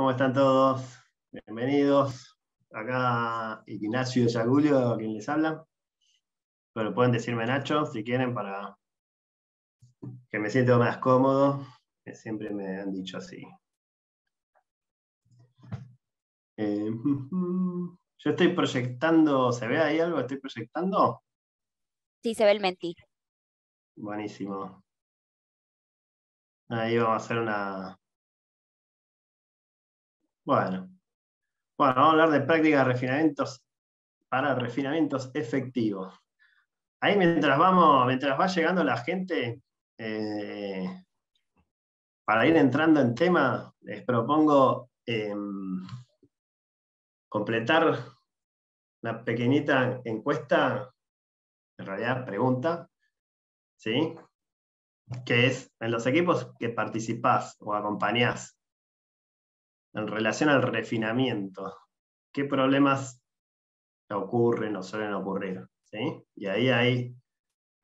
¿Cómo están todos? Bienvenidos. Acá Ignacio Yagulio, quien les habla. Pero pueden decirme Nacho si quieren para que me sienta más cómodo, que siempre me han dicho así. Yo estoy proyectando, ¿se ve ahí algo? ¿Estoy proyectando? Sí, se ve el Menti. Buenísimo. Ahí vamos a hacer una... Bueno, vamos a hablar de prácticas de refinamientos para refinamientos efectivos. Ahí mientras va llegando la gente, para ir entrando en tema, les propongo completar una pequeñita encuesta, en realidad pregunta, ¿sí? Que es, en los equipos que participás o acompañás en relación al refinamiento, ¿qué problemas ocurren o suelen ocurrir? ¿Sí? Y ahí hay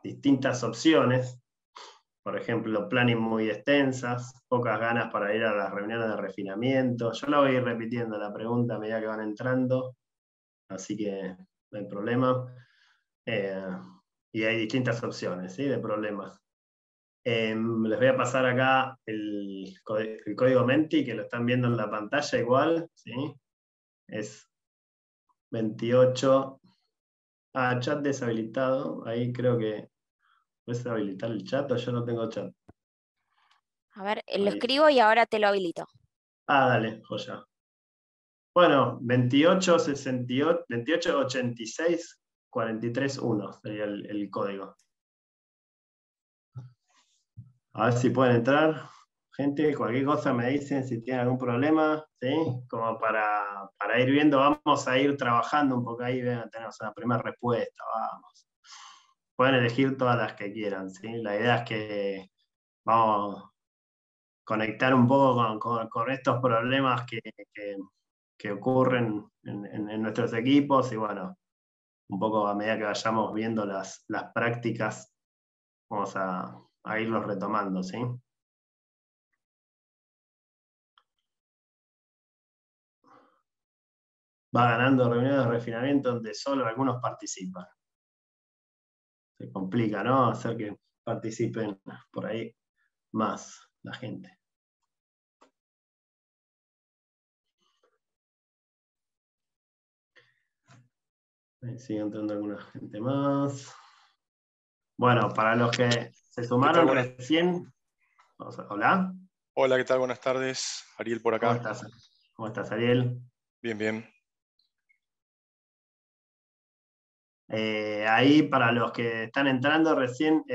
distintas opciones. Por ejemplo, planning muy extensas, pocas ganas para ir a las reuniones de refinamiento. Yo la voy a ir repitiendo la pregunta a medida que van entrando, así que no hay problema. Y hay distintas opciones, ¿sí? De problemas. Les voy a pasar acá el código Menti, que lo están viendo en la pantalla igual, ¿sí? Es 28. Chat deshabilitado. Ahí creo que puedes habilitar el chat o yo no tengo chat. A ver, lo Ahí. escribo y ahora te lo habilito. Dale, joya. Bueno, 2886-43-1 sería el código. A ver si pueden entrar. Gente, cualquier cosa me dicen si tienen algún problema, ¿sí? Como para ir viendo, vamos a ir trabajando un poco ahí, tenemos una primera respuesta, vamos. Pueden elegir todas las que quieran, ¿sí? La idea es que vamos a conectar un poco con estos problemas que ocurren en nuestros equipos y bueno, un poco a medida que vayamos viendo las prácticas, vamos a irlos retomando, ¿sí? Va ganando reuniones de refinamiento donde solo algunos participan. Se complica, ¿no? Hacer que participen por ahí más la gente. Ahí sigue entrando alguna gente más. Bueno, para los que se sumaron recién. Hola. Hola, ¿qué tal? Buenas tardes. Ariel por acá. ¿Cómo estás? ¿Cómo estás, Ariel? Bien, bien. Ahí para los que están entrando recién,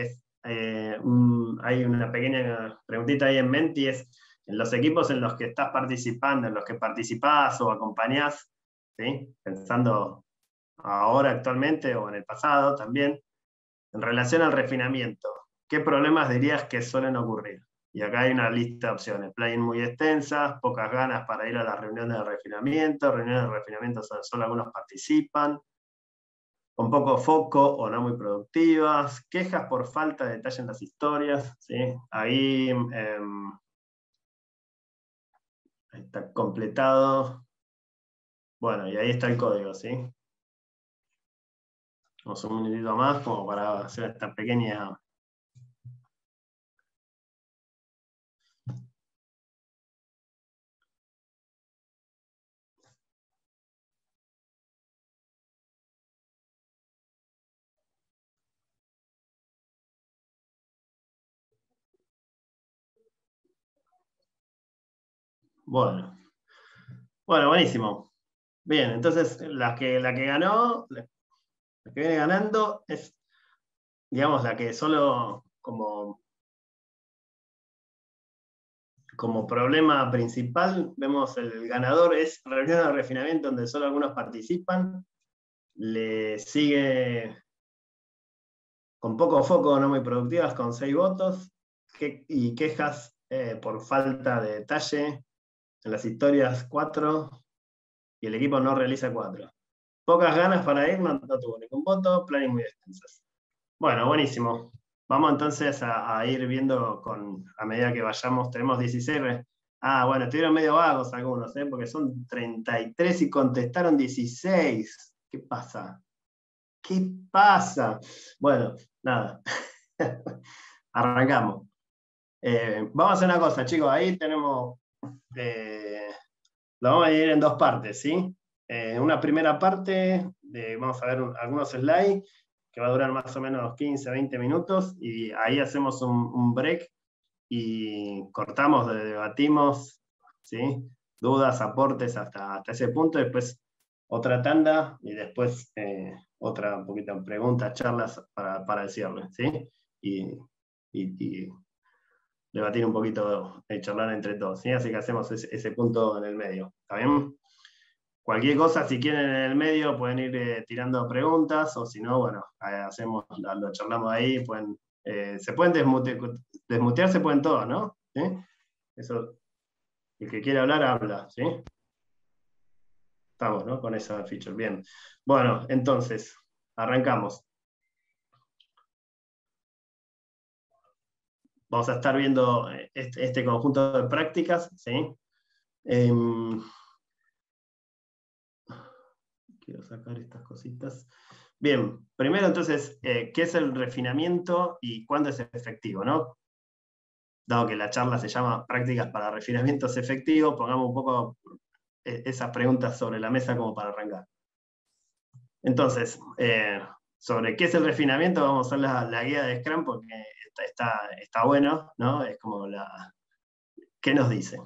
hay una pequeña preguntita ahí en Menti, es en los equipos en los que estás participando, en los que participás o acompañás, ¿sí? Pensando ahora actualmente o en el pasado también, en relación al refinamiento, ¿qué problemas dirías que suelen ocurrir? Y acá hay una lista de opciones, plugins muy extensas, pocas ganas para ir a las reuniones de refinamiento donde solo algunos participan, con poco foco o no muy productivas, quejas por falta de detalle en las historias, ¿sí? Ahí está completado. Bueno, y ahí está el código, ¿sí? Vamos un minutito más como para hacer esta pequeña... Bueno, buenísimo. Bien, entonces la que ganó, la que viene ganando es, digamos, la que solo como problema principal, vemos el ganador es reunión de refinamiento donde solo algunos participan, le sigue con poco foco, no muy productivas, con 6 votos, y quejas por falta de detalle en las historias 4, y el equipo no realiza 4. Pocas ganas para ir, no tuvo ningún voto, planning muy extensas. Bueno, buenísimo. Vamos entonces a ir viendo a medida que vayamos, tenemos 16 Ah, bueno, estuvieron medio vagos algunos, porque son 33 y contestaron 16. ¿Qué pasa? ¿Qué pasa? Bueno, nada. Arrancamos. Vamos a hacer una cosa, chicos. Ahí tenemos... lo vamos a dividir en dos partes, ¿sí? Una primera parte, vamos a ver algunos slides, que va a durar más o menos 15, 20 minutos, y ahí hacemos un break y cortamos, debatimos, ¿sí? Dudas, aportes hasta ese punto, después otra tanda y después otra un poquito de preguntas, charlas para el cierre, ¿sí? Y debatir un poquito, charlar entre todos, ¿sí? Así que hacemos ese punto en el medio, ¿está bien? Cualquier cosa, si quieren en el medio, pueden ir tirando preguntas, o si no, bueno, lo charlamos ahí, se pueden desmutear, se pueden todos, ¿no? ¿Sí? Eso, el que quiera hablar, habla, ¿sí? Estamos, ¿no? Con esa feature, bien. Bueno, entonces, arrancamos. Vamos a estar viendo este conjunto de prácticas, ¿sí? Quiero sacar estas cositas. Bien, primero entonces, ¿qué es el refinamiento y cuándo es efectivo, ¿no? Dado que la charla se llama Prácticas para Refinamientos Efectivos, pongamos un poco esas preguntas sobre la mesa como para arrancar. Entonces, sobre qué es el refinamiento, vamos a usar la guía de Scrum porque está bueno, ¿no? Es como ¿qué nos dice?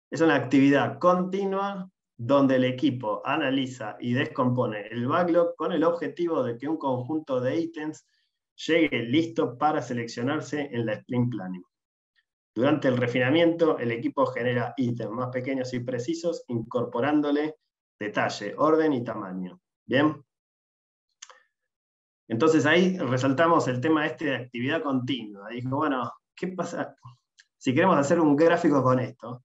Es una actividad continua donde el equipo analiza y descompone el backlog con el objetivo de que un conjunto de ítems llegue listo para seleccionarse en la sprint planning. Durante el refinamiento, el equipo genera ítems más pequeños y precisos, incorporándole detalle, orden y tamaño. ¿Bien? Entonces ahí resaltamos el tema de actividad continua. Dijo, bueno, ¿qué pasa si queremos hacer un gráfico con esto?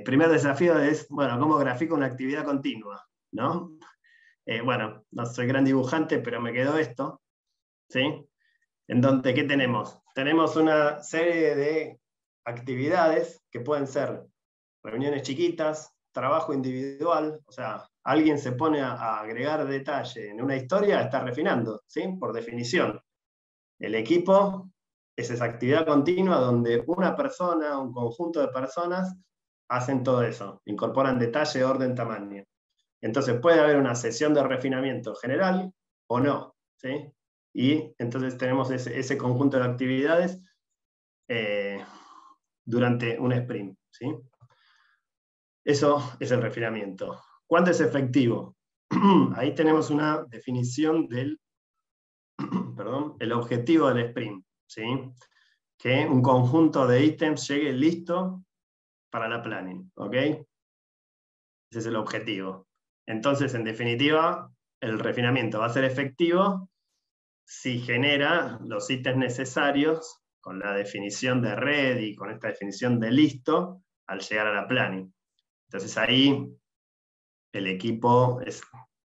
Primer desafío es, bueno, ¿cómo grafico una actividad continua? ¿No? Bueno, no soy gran dibujante, pero me quedó esto, ¿sí? En donde, ¿qué tenemos? Tenemos una serie de actividades que pueden ser reuniones chiquitas, trabajo individual, o sea, alguien se pone a agregar detalle en una historia, está refinando, ¿sí? Por definición. El equipo es esa actividad continua donde una persona, un conjunto de personas, hacen todo eso, incorporan detalle, orden, tamaño. Entonces puede haber una sesión de refinamiento general o no, ¿sí? Y entonces tenemos ese conjunto de actividades durante un sprint, ¿sí? Eso es el refinamiento. ¿Cuándo es efectivo? Ahí tenemos una definición del el objetivo del sprint, ¿sí? Que un conjunto de ítems llegue listo para la planning, ¿ok? Ese es el objetivo. Entonces, en definitiva, el refinamiento va a ser efectivo si genera los ítems necesarios con la definición de ready, con esta definición de listo, al llegar a la planning. Entonces ahí el equipo,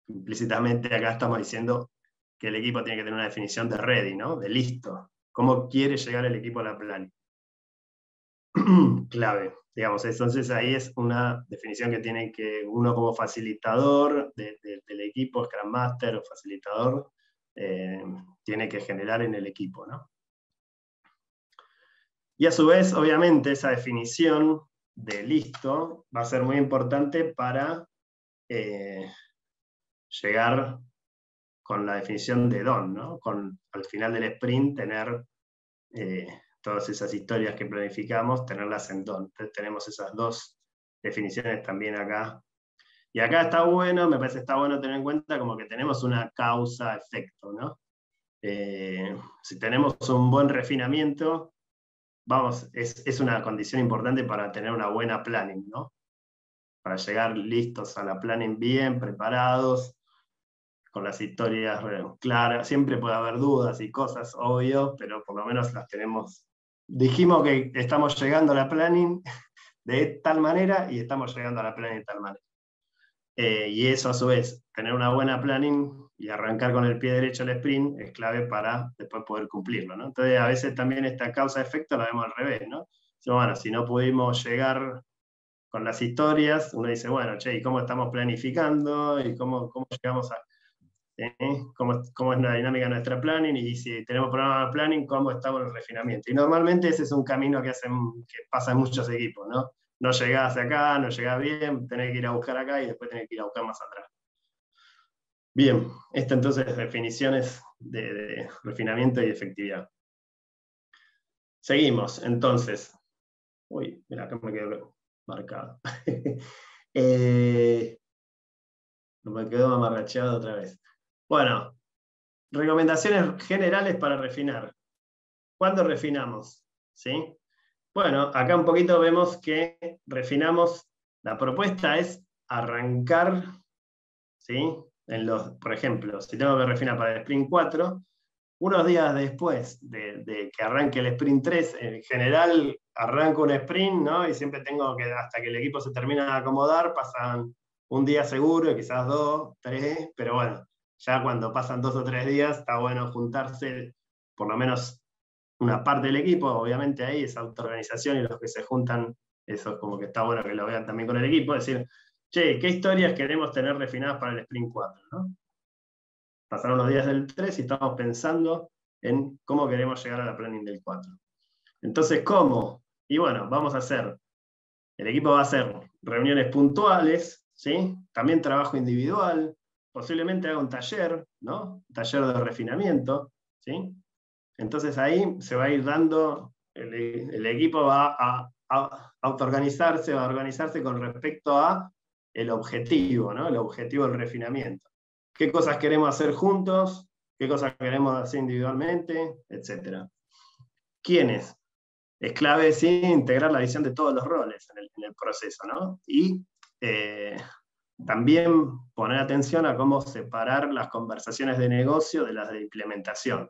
implícitamente acá estamos diciendo que el equipo tiene que tener una definición de ready, ¿no? De listo. ¿Cómo quiere llegar el equipo a la planning? Clave, digamos. Entonces ahí es una definición que tiene que uno como facilitador del equipo, Scrum Master o facilitador, tiene que generar en el equipo, ¿no? Y a su vez, obviamente, esa definición de listo va a ser muy importante para llegar con la definición de done, ¿no? Al final del sprint tener todas esas historias que planificamos, tenerlas en done. Entonces tenemos esas dos definiciones también acá. Y acá está bueno, me parece que está bueno tener en cuenta como que tenemos una causa-efecto, ¿no? Si tenemos un buen refinamiento, es una condición importante para tener una buena planning, ¿no? Para llegar listos a la planning bien preparados, con las historias claras. Siempre puede haber dudas y cosas, obvio, pero por lo menos las tenemos. Dijimos que estamos llegando a la planning de tal manera y estamos llegando a la planning de tal manera. Y eso a su vez, tener una buena planning y arrancar con el pie derecho el sprint es clave para después poder cumplirlo, ¿no? Entonces a veces también esta causa-efecto la vemos al revés, ¿no? Bueno, si no pudimos llegar con las historias, uno dice, bueno, che, ¿y cómo estamos planificando? ¿Y cómo llegamos a... cómo es la dinámica de nuestra planning? Y si tenemos programa de planning, ¿cómo estamos en el refinamiento? Y normalmente ese es un camino que pasa en muchos equipos, ¿no? No llegás acá, no llegás bien, tenés que ir a buscar acá y después tenés que ir a buscar más atrás. Bien, esto entonces definiciones de refinamiento y efectividad. Seguimos, entonces. Uy, mira, acá me quedó marcado. Me quedó amarracheado otra vez. Bueno, recomendaciones generales para refinar. ¿Cuándo refinamos? ¿Sí? Bueno, acá un poquito vemos que refinamos, la propuesta es arrancar, ¿sí? Por ejemplo, si tengo que refinar para el sprint 4, unos días después de que arranque el sprint 3, en general arranco un sprint, ¿no? Y siempre tengo que, hasta que el equipo se termina de acomodar, pasan un día seguro, quizás 2, 3, pero bueno, ya cuando pasan 2 o 3 días, está bueno juntarse, por lo menos una parte del equipo, obviamente ahí es autoorganización y los que se juntan, eso es como que está bueno que lo vean también con el equipo, decir, che, ¿qué historias queremos tener refinadas para el sprint 4? ¿No? Pasaron los días del 3 y estamos pensando en cómo queremos llegar a la planning del 4. Entonces, ¿cómo? Y bueno, el equipo va a hacer reuniones puntuales, ¿sí? También trabajo individual, posiblemente haga un taller, ¿no? Un taller de refinamiento, ¿sí? Entonces ahí se va a ir dando, el equipo va a autoorganizarse, va a organizarse con respecto a el objetivo, ¿no? El objetivo del refinamiento. ¿Qué cosas queremos hacer juntos? ¿Qué cosas queremos hacer individualmente? Etcétera. ¿Quiénes? Es clave, sí, integrar la visión de todos los roles en el proceso, ¿no? Y también poner atención a cómo separar las conversaciones de negocio de las de implementación.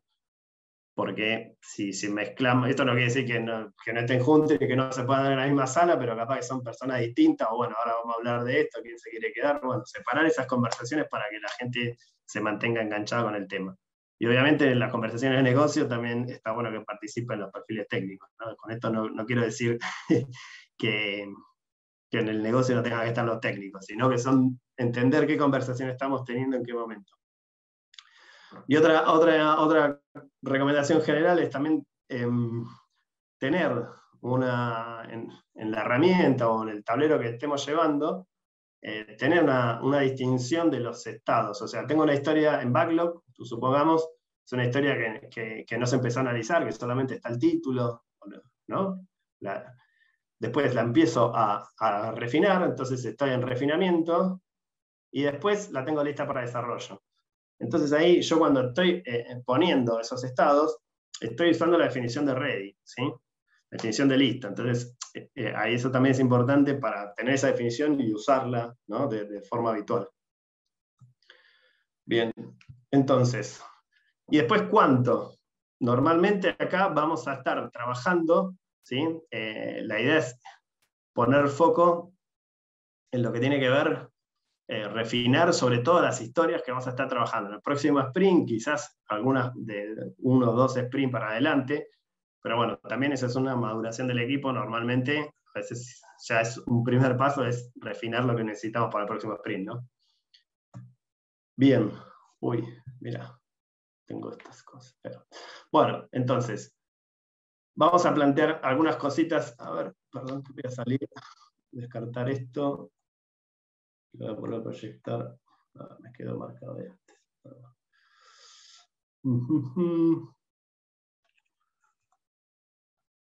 Porque si mezclamos, esto no quiere decir que no estén juntos y que no se puedan dar en la misma sala, pero capaz que son personas distintas, o bueno, ahora vamos a hablar de esto, quién se quiere quedar, bueno, separar esas conversaciones para que la gente se mantenga enganchada con el tema. Y obviamente en las conversaciones de negocio también está bueno que participen los perfiles técnicos, ¿no? Con esto no quiero decir que en el negocio no tengan que estar los técnicos, sino que son entender qué conversación estamos teniendo en qué momento. Y otra recomendación general es también tener en la herramienta o en el tablero que estemos llevando, tener una distinción de los estados. O sea, tengo una historia en backlog, supongamos, es una historia que no se empezó a analizar, que solamente está el título, ¿no? Después la empiezo a refinar, entonces estoy en refinamiento, y después la tengo lista para desarrollo. Entonces ahí yo cuando estoy poniendo esos estados, estoy usando la definición de ready, ¿sí? La definición de lista. Entonces ahí eso también es importante para tener esa definición y usarla, ¿no? de forma habitual. Bien, entonces, y después ¿cuánto? Normalmente acá vamos a estar trabajando, ¿sí? La idea es poner foco en lo que tiene que ver refinar sobre todo las historias que vamos a estar trabajando. En el próximo sprint, quizás algunas de 1 o 2 sprints para adelante, pero bueno, también esa es una maduración del equipo. Normalmente, a veces ya es un primer paso, es refinar lo que necesitamos para el próximo sprint, ¿no? Bien. Uy, mira, tengo estas cosas. Pero, bueno, entonces, vamos a plantear algunas cositas. A ver, perdón, voy a salir, descartar esto. Voy a volver a proyectar. Me quedó marcado de antes.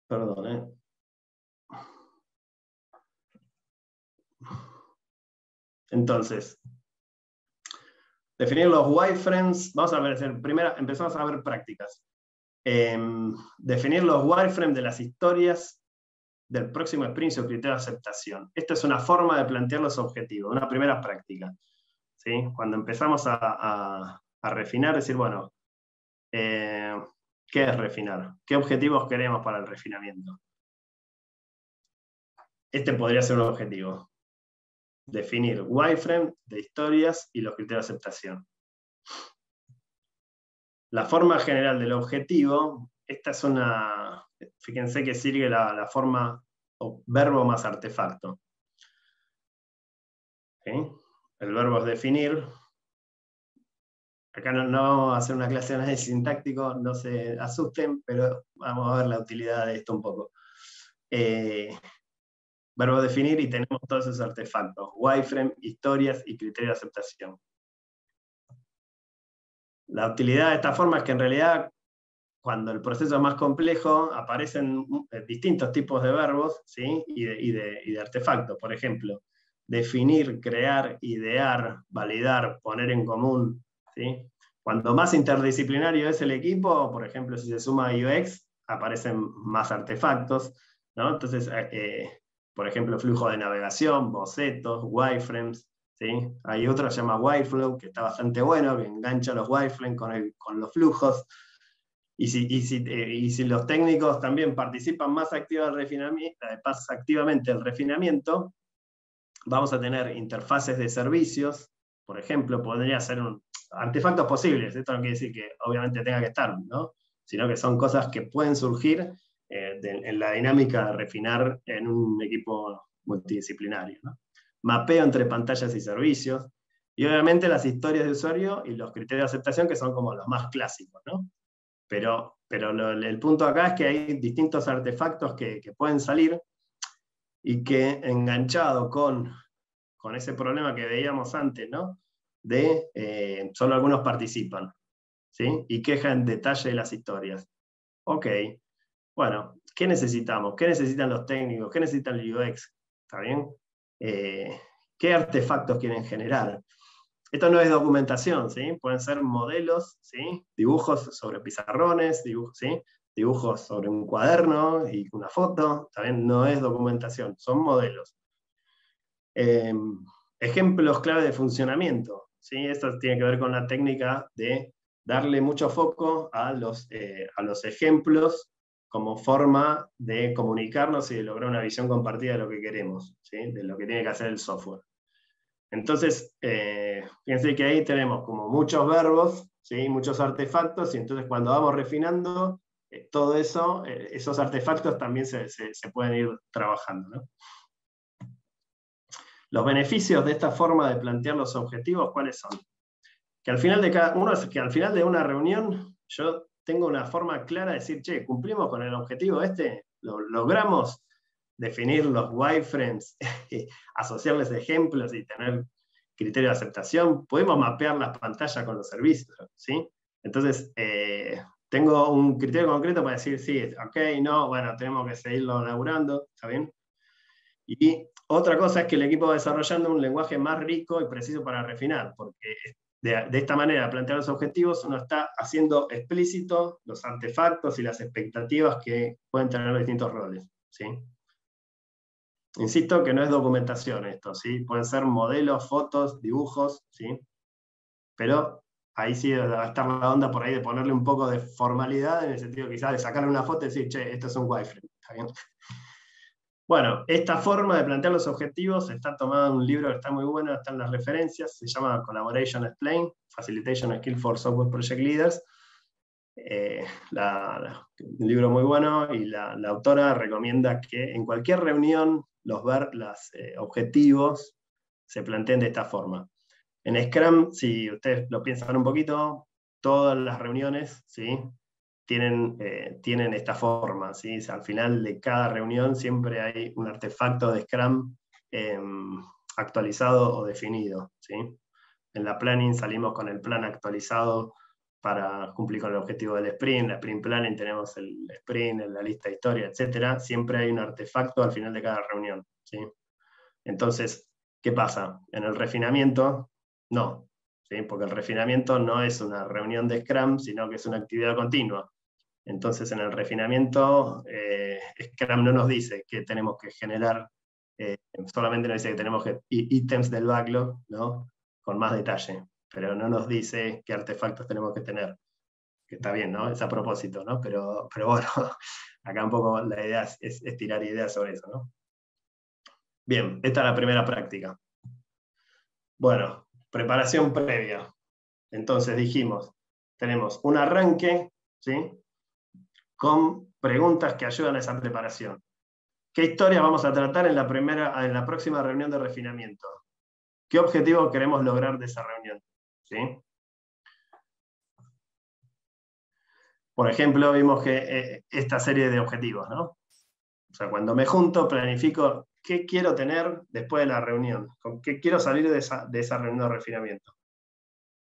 Perdón, Entonces, definir los wireframes. Vamos a ver, primero empezamos a ver prácticas. Definir los wireframes de las historias del próximo sprint o criterio de aceptación. Esta es una forma de plantear los objetivos, una primera práctica. ¿Sí? Cuando empezamos a refinar, decir, bueno, ¿qué es refinar? ¿Qué objetivos queremos para el refinamiento? Este podría ser un objetivo. Definir wireframe de historias y los criterios de aceptación. La forma general del objetivo, esta es fíjense que sigue la forma o verbo más artefacto. ¿Sí? El verbo es definir. Acá no vamos a hacer una clase de análisis sintáctico, no se asusten, pero vamos a ver la utilidad de esto un poco. Verbo definir y tenemos todos esos artefactos: wireframe, historias y criterio de aceptación. La utilidad de esta forma es que en realidad, cuando el proceso es más complejo, aparecen distintos tipos de verbos, ¿sí? y de artefactos. Por ejemplo, definir, crear, idear, validar, poner en común. ¿Sí? Cuando más interdisciplinario es el equipo, por ejemplo, si se suma a UX, aparecen más artefactos, ¿no? Entonces, por ejemplo, flujo de navegación, bocetos, wireframes. ¿Sí? Hay otro que se llama Wireflow, que está bastante bueno, que engancha los wireframes con los flujos. Y si los técnicos también participan más activamente del refinamiento, vamos a tener interfaces de servicios. Por ejemplo, podría ser artefactos posibles. Esto no quiere decir que obviamente tenga que estar, ¿no? Sino que son cosas que pueden surgir en la dinámica de refinar en un equipo multidisciplinario, ¿no? Mapeo entre pantallas y servicios, y obviamente las historias de usuario y los criterios de aceptación, que son como los más clásicos, ¿no? Pero el punto acá es que hay distintos artefactos que pueden salir y que, enganchado con ese problema que veíamos antes, ¿no? De solo algunos participan, ¿sí? Y queja en detalle de las historias. Ok, bueno, ¿qué necesitamos? ¿Qué necesitan los técnicos? ¿Qué necesitan el UX? ¿Está bien? ¿Qué artefactos quieren generar? Esto no es documentación, ¿sí? Pueden ser modelos, ¿sí? Dibujos sobre pizarrones, ¿sí? Dibujos sobre un cuaderno y una foto. También no es documentación, son modelos. Ejemplos clave de funcionamiento, ¿sí? Esto tiene que ver con la técnica de darle mucho foco a los ejemplos como forma de comunicarnos y de lograr una visión compartida de lo que queremos, ¿sí? De lo que tiene que hacer el software. Entonces, fíjense que ahí tenemos como muchos verbos, ¿sí? Muchos artefactos, y entonces cuando vamos refinando, todo eso, esos artefactos también se pueden ir trabajando, ¿no? Los beneficios de esta forma de plantear los objetivos, ¿cuáles son? Que al final de una reunión yo tengo una forma clara de decir, che, cumplimos con el objetivo logramos definir los wireframes, asociarles ejemplos y tener criterio de aceptación, podemos mapear las pantallas con los servicios, ¿sí? Entonces, tengo un criterio concreto para decir, sí, ok, no, bueno, tenemos que seguirlo laburando, ¿está bien? Y otra cosa es que el equipo va desarrollando un lenguaje más rico y preciso para refinar, porque de esta manera, plantear los objetivos, uno está haciendo explícito los artefactos y las expectativas que pueden tener los distintos roles, ¿sí? Insisto que no es documentación esto, ¿sí? Pueden ser modelos, fotos, dibujos, ¿sí? Pero ahí sí va a estar la onda por ahí de ponerle un poco de formalidad, en el sentido quizás de sacarle una foto y decir, che, esto es un wireframe, ¿está bien? Bueno, esta forma de plantear los objetivos está tomada en un libro que está muy bueno, están las referencias, se llama Collaboration Explained, Facilitation Skill for Software Project Leaders. Un libro muy bueno, y la autora recomienda que en cualquier reunión los objetivos se planteen de esta forma. En Scrum, si ustedes lo piensan un poquito, todas las reuniones, ¿sí? Tienen esta forma, ¿sí? O sea, al final de cada reunión siempre hay un artefacto de Scrum actualizado o definido, ¿sí? En la planning salimos con el plan actualizado para cumplir con el objetivo del sprint. La sprint planning tenemos el sprint, la lista de historia, etc. Siempre hay un artefacto al final de cada reunión, ¿sí? Entonces, ¿qué pasa? En el refinamiento, no, ¿sí? Porque el refinamiento no es una reunión de Scrum, sino que es una actividad continua. Entonces, en el refinamiento, Scrum no nos dice que tenemos que generar, solamente nos dice que tenemos ítems del backlog, ¿no? Con más detalle, pero no nos dice qué artefactos tenemos que tener. Que está bien, ¿no? Es a propósito, ¿no? Pero bueno, acá un poco la idea es tirar ideas sobre eso, ¿no? Bien, esta es la primera práctica. Bueno, preparación previa. Entonces dijimos, tenemos un arranque, ¿sí? con preguntas que ayudan a esa preparación. ¿Qué historias vamos a tratar en la próxima reunión de refinamiento? ¿Qué objetivo queremos lograr de esa reunión? ¿Sí? Por ejemplo, vimos que esta serie de objetivos, ¿no? O sea, cuando me junto, planifico qué quiero tener después de la reunión, con qué quiero salir de esa reunión de refinamiento.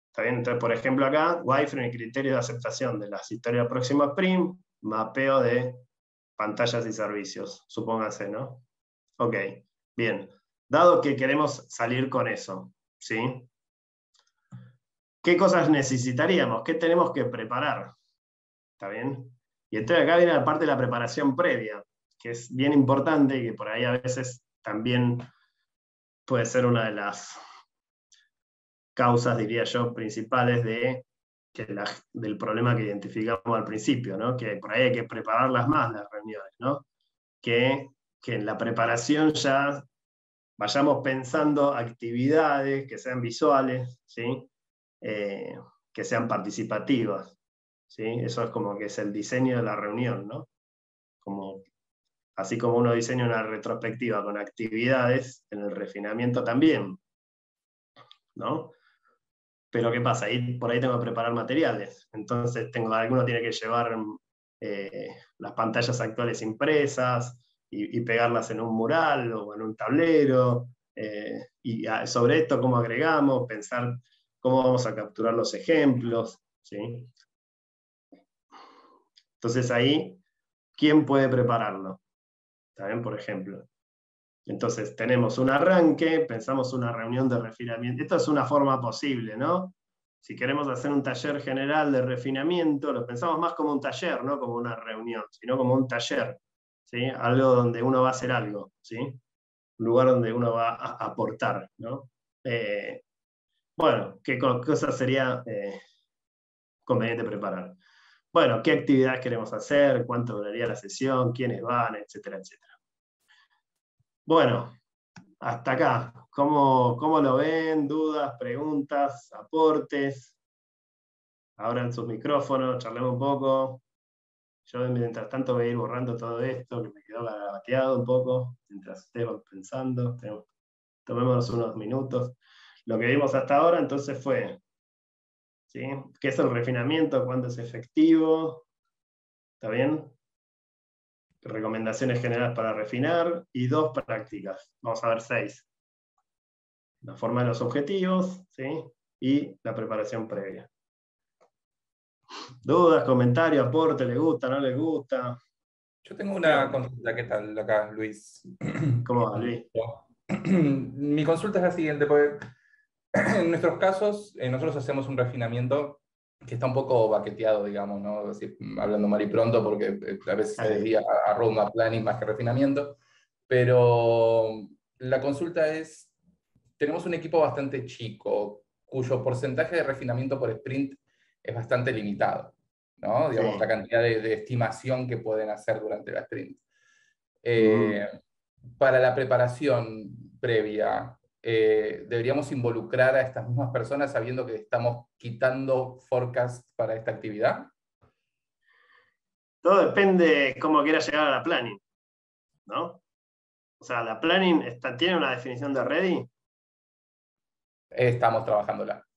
¿Está bien? Entonces, por ejemplo, acá, wireframe y criterio de aceptación de las historias próximas PRIM, mapeo de pantallas y servicios, supóngase, ¿no? Ok, bien. Dado que queremos salir con eso, ¿sí? ¿Qué cosas necesitaríamos? ¿Qué tenemos que preparar? ¿Está bien? Y entonces acá viene la parte de la preparación previa, que es bien importante y que por ahí a veces también puede ser una de las causas, diría yo, principales del problema que identificamos al principio, ¿no? Que por ahí hay que prepararlas más las reuniones, ¿no? Que en la preparación ya vayamos pensando actividades que sean visuales, ¿sí? Que sean participativas, ¿sí? Eso es como que es el diseño de la reunión, ¿no? Así como uno diseña una retrospectiva con actividades, en el refinamiento también, ¿no? Pero ¿qué pasa? Por ahí tengo que preparar materiales. Entonces alguno tiene que llevar las pantallas actuales impresas y pegarlas en un mural o en un tablero. Y sobre esto, ¿cómo agregamos? Pensar cómo vamos a capturar los ejemplos. ¿Sí? Entonces ahí, ¿quién puede prepararlo? ¿También, por ejemplo? Entonces tenemos un arranque, pensamos una reunión de refinamiento. Esto es una forma posible, ¿no? Si queremos hacer un taller general de refinamiento, lo pensamos más como un taller, no como una reunión, sino como un taller, ¿sí? Algo donde uno va a hacer algo, ¿sí? Un lugar donde uno va a aportar, ¿no? Bueno, ¿qué cosas sería conveniente preparar? Bueno, ¿qué actividades queremos hacer? ¿Cuánto duraría la sesión? ¿Quiénes van? Etcétera, etcétera. Bueno, hasta acá. ¿Cómo lo ven? ¿Dudas, preguntas, aportes? Abran sus micrófonos, charlemos un poco. Yo mientras tanto voy a ir borrando todo esto, que me quedó garabateado un poco, mientras ustedes van pensando. Tomémonos unos minutos. Lo que vimos hasta ahora entonces fue, ¿sí? ¿Qué es el refinamiento? ¿Cuándo es efectivo? ¿Está bien? Recomendaciones generales para refinar y 2 prácticas. Vamos a ver 6. La forma de los objetivos, ¿sí? Y la preparación previa. ¿Dudas, comentarios, aporte? ¿Le gusta, no le gusta? Yo tengo una consulta, ¿qué tal acá, Luis? ¿Cómo va, Luis? Mi consulta es la siguiente, porque en nuestros casos, nosotros hacemos un refinamiento que está un poco baqueteado, digamos, ¿no? Así, hablando mal y pronto, porque a veces se desvía a roadmap planning más que refinamiento, pero la consulta es, tenemos un equipo bastante chico, cuyo porcentaje de refinamiento por sprint es bastante limitado, ¿no? Digamos, Sí. la cantidad de estimación que pueden hacer durante la sprint. Para la preparación previa, ¿deberíamos involucrar a estas mismas personas sabiendo que estamos quitando forecast para esta actividad? Todo depende cómo quiera llegar a la planning, ¿no? O sea, la planning tiene una definición de ready Estamos trabajándola.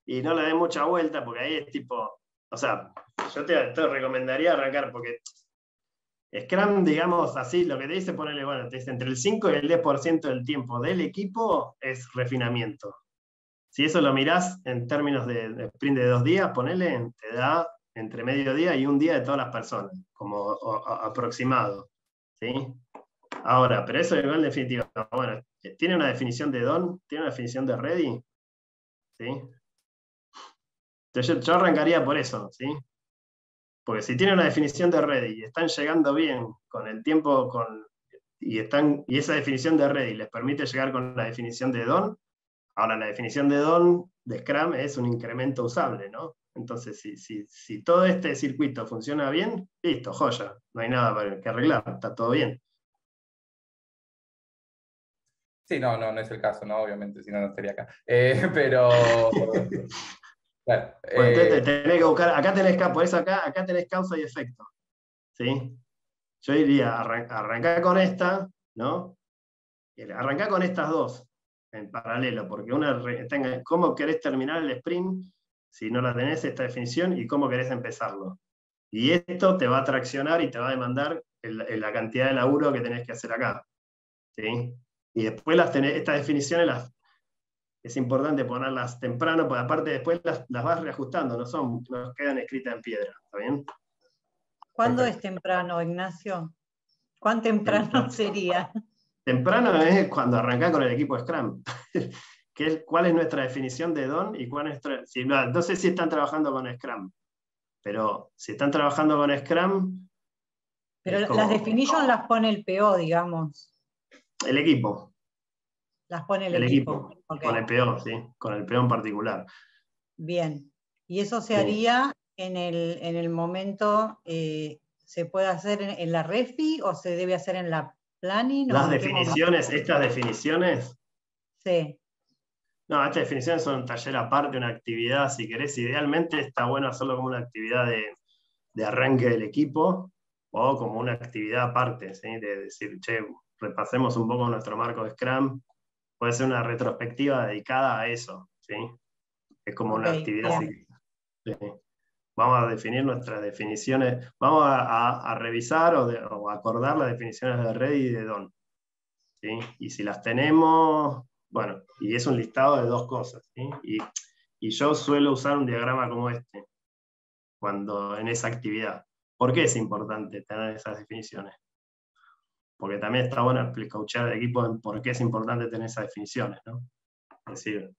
y no le dé mucha vuelta porque ahí es tipo, o sea, yo te recomendaría arrancar porque Scrum, digamos así, lo que te dice ponerle, bueno, te dice entre el 5 y el 10% del tiempo del equipo es refinamiento. Si eso lo mirás en términos de sprint de 2 días, ponele, te da entre medio día y un día de todas las personas, como aproximado. ¿Sí? Ahora, pero eso igual en definitiva, bueno, ¿tiene una definición de done? ¿Tiene una definición de ready? ¿Sí? Entonces yo arrancaría por eso, ¿sí? Porque si tiene una definición de ready y están llegando bien con el tiempo, y esa definición de ready les permite llegar con la definición de done, ahora la definición de done de Scrum es un incremento usable, ¿no? Entonces, si todo este circuito funciona bien, listo, joya, no hay nada que arreglar, está todo bien. Sí, no es el caso, ¿no? Obviamente, si no, no estaría acá. Pero Claro, Bueno, entonces tenés que buscar, por eso acá tenés causa y efecto. ¿Sí? Yo diría, arrancar con esta, ¿no? Arrancar con estas dos en paralelo, porque cómo querés terminar el sprint si no la tenés esta definición y cómo querés empezarlo. Y esto te va a traccionar y te va a demandar la cantidad de laburo que tenés que hacer acá. ¿Sí? Y después estas definiciones es importante ponerlas temprano, porque aparte después las vas reajustando, no quedan escritas en piedra. ¿Está bien? ¿Cuándo Perfecto. es temprano, Ignacio? ¿Cuán temprano sería? Temprano es cuando arrancás con el equipo Scrum. ¿Cuál es nuestra definición de DON? Y cuál es no sé si están trabajando con Scrum, pero si están trabajando con Scrum... Pero las definitions las pone el PO, digamos. El equipo. Las pone el equipo. Okay. Con el PO, sí. Con el PO en particular. Bien. ¿Y eso se Sí. haría en el momento, se puede hacer en la refi o se debe hacer en la planning? Las definiciones, estas definiciones... Sí. No, estas definiciones son un taller aparte, una actividad, si querés. Idealmente está bueno hacerlo como una actividad de arranque del equipo o como una actividad aparte, ¿sí? De decir, che, repasemos un poco nuestro marco de Scrum. Puede ser una retrospectiva dedicada a eso, ¿sí? Es como una actividad. Sí. Vamos a definir nuestras definiciones, vamos a revisar o acordar las definiciones de red y de DON. ¿Sí? Y si las tenemos, bueno, y es un listado de dos cosas. ¿Sí? Y yo suelo usar un diagrama como este, en esa actividad. ¿Por qué es importante tener esas definiciones? Porque también está bueno coachar al equipo en por qué es importante tener esas definiciones, ¿no? Es decir,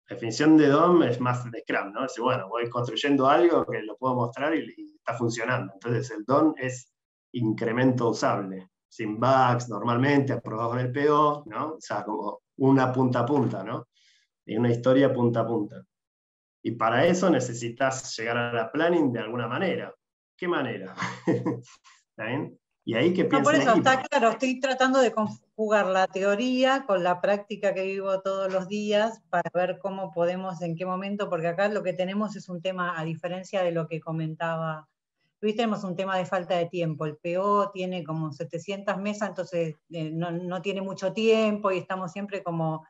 la definición de DOM es más de Scrum, ¿no? Es decir, bueno, voy construyendo algo que lo puedo mostrar y está funcionando. Entonces el DOM es incremento usable, sin bugs, normalmente, aprobado con el PO, ¿no? O sea, como una punta a punta, ¿no? Y una historia punta a punta. Y para eso necesitas llegar a la planning de alguna manera. ¿Qué manera? ¿Está bien? Y ahí que piensen. Por eso está claro, estoy tratando de conjugar la teoría con la práctica que vivo todos los días para ver cómo podemos, en qué momento, porque acá lo que tenemos es un tema, a diferencia de lo que comentaba Luis, tenemos un tema de falta de tiempo. El PO tiene como 700 mesas, entonces no tiene mucho tiempo y estamos siempre como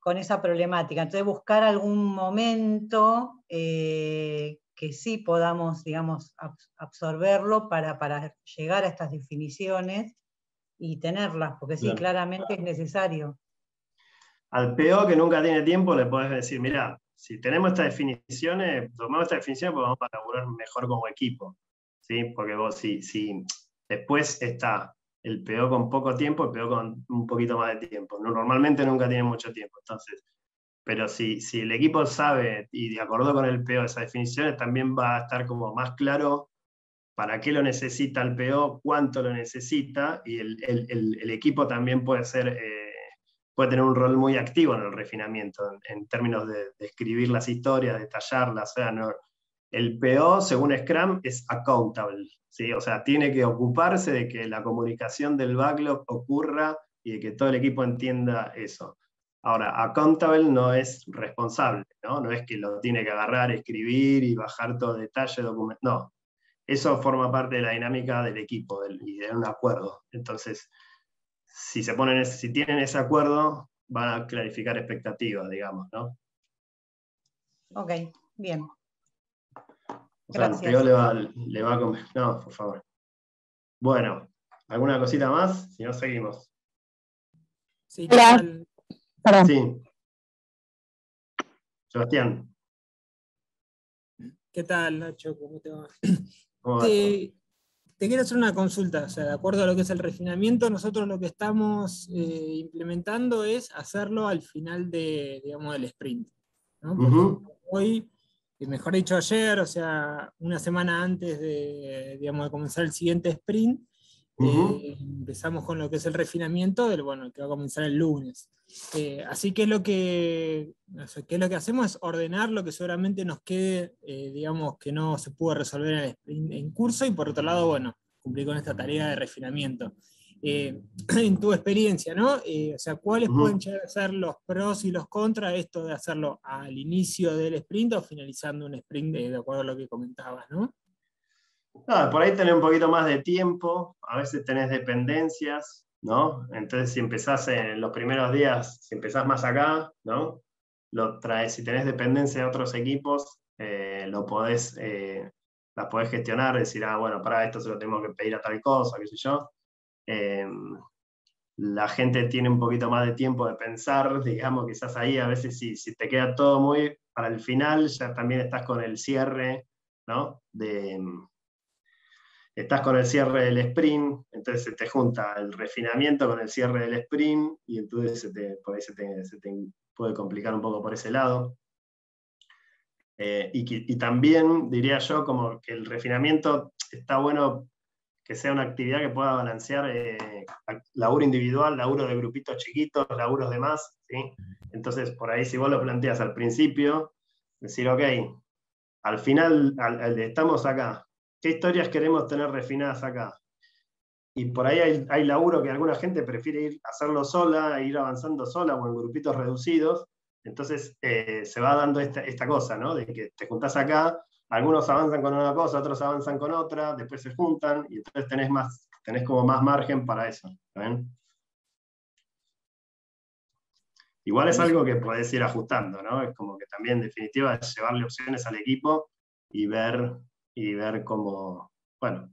con esa problemática. Entonces buscar algún momento que sí podamos, digamos, absorberlo para llegar a estas definiciones y tenerlas, porque sí, claramente es necesario. Al PO que nunca tiene tiempo le podés decir, mirá, si tenemos estas definiciones, tomamos estas definiciones porque vamos a laburar mejor como equipo. ¿Sí? Porque vos, si después está el PO con poco tiempo, el PO con un poquito más de tiempo. Normalmente nunca tiene mucho tiempo. Entonces, pero si el equipo sabe y de acuerdo con el PO esas definiciones, también va a estar como más claro para qué lo necesita el PO, cuánto lo necesita, y el equipo también puede tener un rol muy activo en el refinamiento, en términos de escribir las historias, detallarlas. O sea, el PO, según Scrum, es accountable, ¿sí? O sea, tiene que ocuparse de que la comunicación del backlog ocurra y de que todo el equipo entienda eso. Ahora, accountable no es responsable, ¿no? No es que lo tiene que agarrar, escribir y bajar todo detalle, documentar. No, eso forma parte de la dinámica del equipo y de un acuerdo. Entonces, si tienen ese acuerdo, van a clarificar expectativas, digamos, ¿no? Ok, bien. O sea, Gracias. el PO le va a comer. No, por favor. Bueno, ¿alguna cosita más? Si no, seguimos. Sí, ¿qué tal? Perdón. Sí. Sebastián. ¿Qué tal, Nacho? ¿Cómo te va? ¿Cómo va? Te quiero hacer una consulta. O sea, de acuerdo a lo que es el refinamiento, nosotros lo que estamos implementando es hacerlo al final digamos, del sprint, ¿no? Por ejemplo, hoy, mejor dicho ayer, o sea, una semana antes digamos, de comenzar el siguiente sprint, empezamos con lo que es el refinamiento que va a comenzar el lunes. Así que ¿qué es lo que hacemos? Es ordenar lo que seguramente nos quede, digamos, que no se pudo resolver en el sprint en curso, y por otro lado, cumplir con esta tarea de refinamiento. en tu experiencia, ¿no? O sea, ¿cuáles pueden llegar a ser los pros y los contras de esto de hacerlo al inicio del sprint o finalizando un sprint, de acuerdo a lo que comentabas, ¿no? Por ahí tenés un poquito más de tiempo, a veces tenés dependencias, ¿no? Entonces si empezás en los primeros días, si empezás más acá, ¿no? Lo traes, si tenés dependencia de otros equipos, las podés gestionar, decir, bueno, para esto se lo tengo que pedir a tal cosa, qué sé yo. La gente tiene un poquito más de tiempo de pensar, digamos, quizás ahí a veces si te queda todo muy para el final, ya también estás con el cierre, ¿no? Estás con el cierre del sprint, entonces se te junta el refinamiento con el cierre del sprint, y entonces por ahí se te puede complicar un poco por ese lado. Y también diría yo como que el refinamiento está bueno que sea una actividad que pueda balancear laburo individual, laburo de grupitos chiquitos, laburos de más, ¿sí? Entonces, por ahí si vos lo planteas al principio, decir, ok, al final estamos acá, ¿qué historias queremos tener refinadas acá? Y por ahí hay laburo que alguna gente prefiere hacerlo sola, ir avanzando sola o en grupitos reducidos. Entonces se va dando esta cosa, ¿no? De que te juntás acá, algunos avanzan con una cosa, otros avanzan con otra, después se juntan, y entonces tenés como más margen para eso. ¿Ven? Igual es algo que podés ir ajustando, ¿no? Es como que también, en definitiva, es llevarle opciones al equipo y ver cómo, bueno,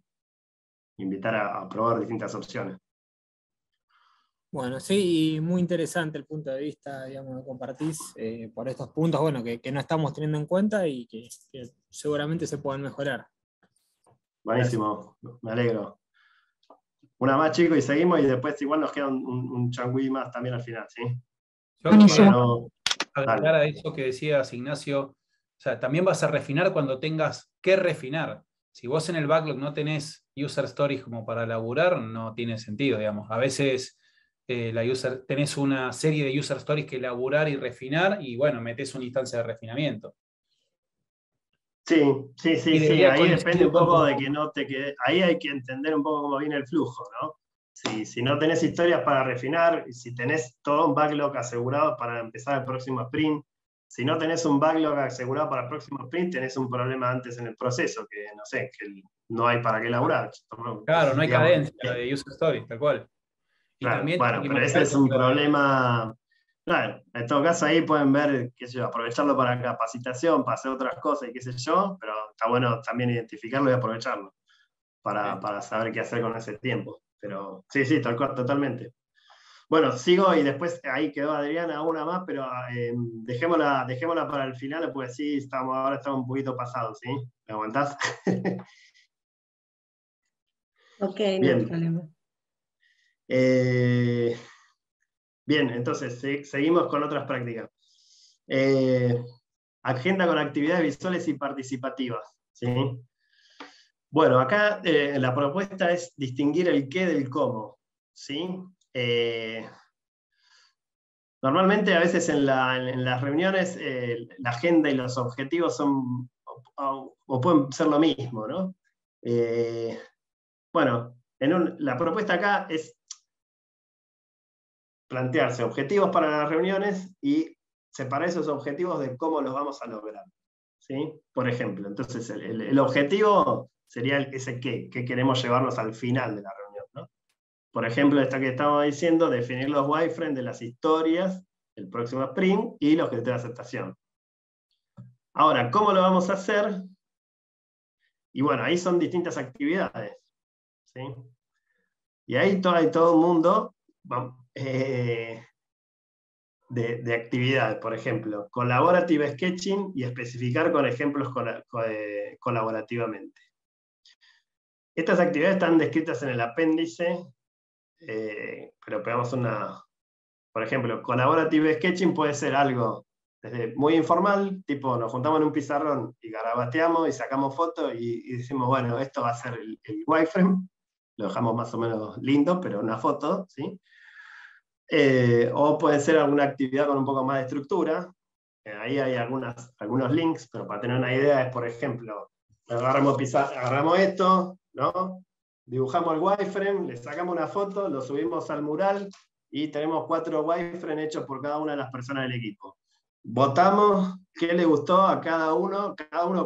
invitar a probar distintas opciones. Bueno, sí, y muy interesante el punto de vista, digamos, que compartís por estos puntos, bueno, que no estamos teniendo en cuenta y que seguramente se pueden mejorar. Buenísimo, me alegro. Una más, chicos, y seguimos, y después igual nos queda un changüí más también al final, ¿sí? Yo quiero agregar a eso que decías, Ignacio, o sea, también vas a refinar cuando tengas que refinar. Si vos en el backlog no tenés user stories como para laburar, no tiene sentido, digamos. A veces tenés una serie de user stories que laburar y refinar, y bueno, metés una instancia de refinamiento. Sí, ahí depende un poco de que no te quede. Ahí hay que entender un poco cómo viene el flujo, ¿no? Si no tenés historias para refinar, si tenés todo un backlog asegurado para empezar el próximo sprint, si no tenés un backlog asegurado para el próximo sprint, tenés un problema antes en el proceso, que no sé, que no hay para qué laburar. Claro, no hay cadencia de user stories, tal cual. Y claro, también bueno, pero ese es un problema. Claro, en todo caso ahí pueden ver, qué sé yo, aprovecharlo para capacitación, para hacer otras cosas y qué sé yo, pero está bueno también identificarlo y aprovecharlo para saber qué hacer con ese tiempo. Pero sí, totalmente. Bueno, sigo y después ahí quedó Adriana una más, pero dejémosla para el final, pues sí, ahora estamos un poquito pasados, ¿sí? ¿Me aguantás? Ok, bien. no hay problema. Bien, entonces seguimos con otras prácticas. Agenda con actividades visuales y participativas, ¿sí? Bueno, acá la propuesta es distinguir el qué del cómo, ¿sí? Normalmente a veces en las reuniones la agenda y los objetivos son o pueden ser lo mismo, ¿no? Bueno, la propuesta acá es plantearse objetivos para las reuniones y separar esos objetivos de cómo los vamos a lograr, ¿sí? Por ejemplo, entonces el objetivo sería ese qué queremos llevarnos al final de la reunión, ¿no? Por ejemplo, esta que estamos diciendo, definir los wireframes de las historias, el próximo sprint y los criterios de aceptación. Ahora, ¿cómo lo vamos a hacer? Y bueno, ahí son distintas actividades, ¿sí? Y ahí hay todo un mundo de actividades, por ejemplo, collaborative sketching y especificar con ejemplos colaborativamente. Estas actividades están descritas en el apéndice, pero pegamos por ejemplo, collaborative sketching puede ser algo desde muy informal, tipo nos juntamos en un pizarrón y garabateamos y sacamos fotos y decimos, bueno, esto va a ser el wireframe, lo dejamos más o menos lindo, pero una foto, ¿sí? O puede ser alguna actividad con un poco más de estructura. Ahí hay algunos links, pero para tener una idea es, por ejemplo, agarramos esto, ¿no? dibujamos el wireframe, le sacamos una foto, lo subimos al mural y tenemos 4 wireframes hechos por cada una de las personas del equipo. Votamos qué le gustó a cada uno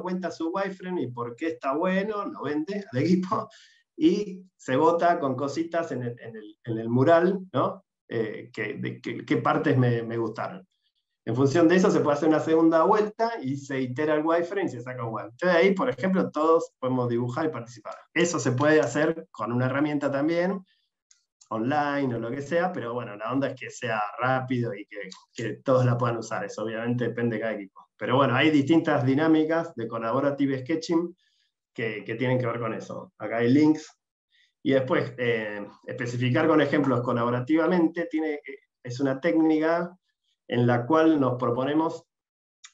cuenta su wireframe y por qué está bueno, lo vende al equipo, y se vota con cositas en el mural, ¿no? Qué partes me gustaron. En función de eso se puede hacer una segunda vuelta y se itera el wireframe y se saca un wireframe. Entonces ahí, por ejemplo, todos podemos dibujar y participar. Eso se puede hacer con una herramienta también, online o lo que sea, pero bueno, la onda es que sea rápido y que todos la puedan usar. Eso obviamente depende de cada equipo. Pero bueno, hay distintas dinámicas de collaborative sketching que tienen que ver con eso. Acá hay links. Y después, especificar con ejemplos colaborativamente es una técnica en la cual nos proponemos.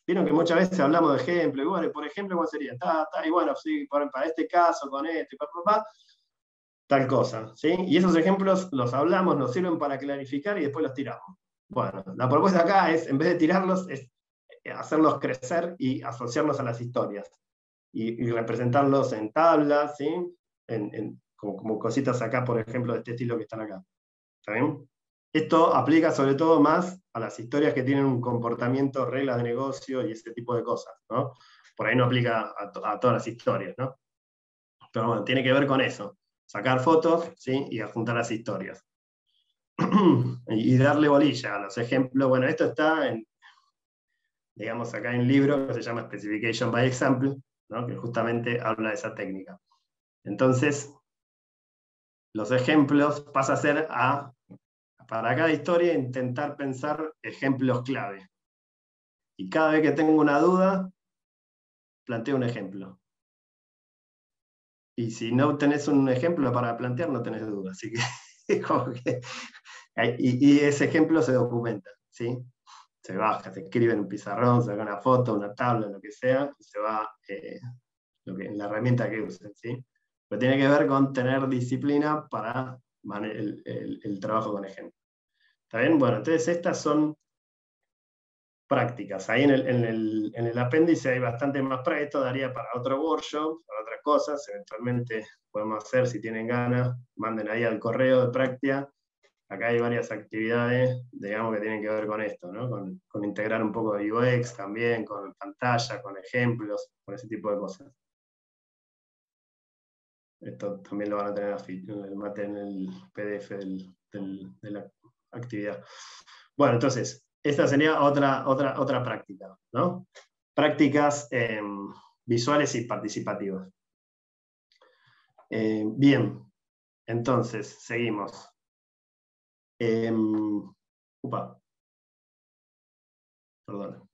Vieron que muchas veces hablamos de ejemplos, y bueno, por ejemplo, ¿cuál sería? Y bueno, sí, para este caso, con esto, tal cosa, ¿sí? Y esos ejemplos los hablamos, nos sirven para clarificar y después los tiramos. Bueno, la propuesta acá es, en vez de tirarlos, es hacerlos crecer y asociarlos a las historias. Y representarlos en tablas, ¿sí? Como cositas acá, por ejemplo, de este estilo que están acá. ¿Está bien? Esto aplica sobre todo más a las historias que tienen un comportamiento, reglas de negocio y ese tipo de cosas, ¿no? Por ahí no aplica a todas las historias, ¿no? Pero bueno, tiene que ver con eso. Sacar fotos, ¿sí? Y adjuntar las historias. Y darle bolilla a los ejemplos. Bueno, esto está digamos, acá en un libro que se llama Specification by Example, ¿no? Que justamente habla de esa técnica. Entonces, los ejemplos pasa a ser para cada historia, intentar pensar ejemplos clave. Y cada vez que tengo una duda, planteo un ejemplo. Y si no tenés un ejemplo para plantear, no tenés duda. Así que, como que y ese ejemplo se documenta, ¿sí? Se baja, se escribe en un pizarrón, se saca una foto, una tabla, lo que sea, y se va en la herramienta que usen, ¿sí? Pero tiene que ver con tener disciplina para el trabajo con ejemplos. ¿Está bien? Bueno, entonces estas son prácticas. Ahí en el apéndice hay bastante más práctica. Esto daría para otro workshop, para otras cosas. Eventualmente podemos hacer, si tienen ganas, manden ahí al correo de práctica. Acá hay varias actividades, digamos, que tienen que ver con esto, ¿no? Con integrar un poco de UX también, con pantalla, con ejemplos, con ese tipo de cosas. Esto también lo van a tener en el PDF de la actividad. Bueno, entonces, esta sería otra práctica, ¿no? Prácticas visuales y participativas. Bien, entonces, seguimos. Perdón.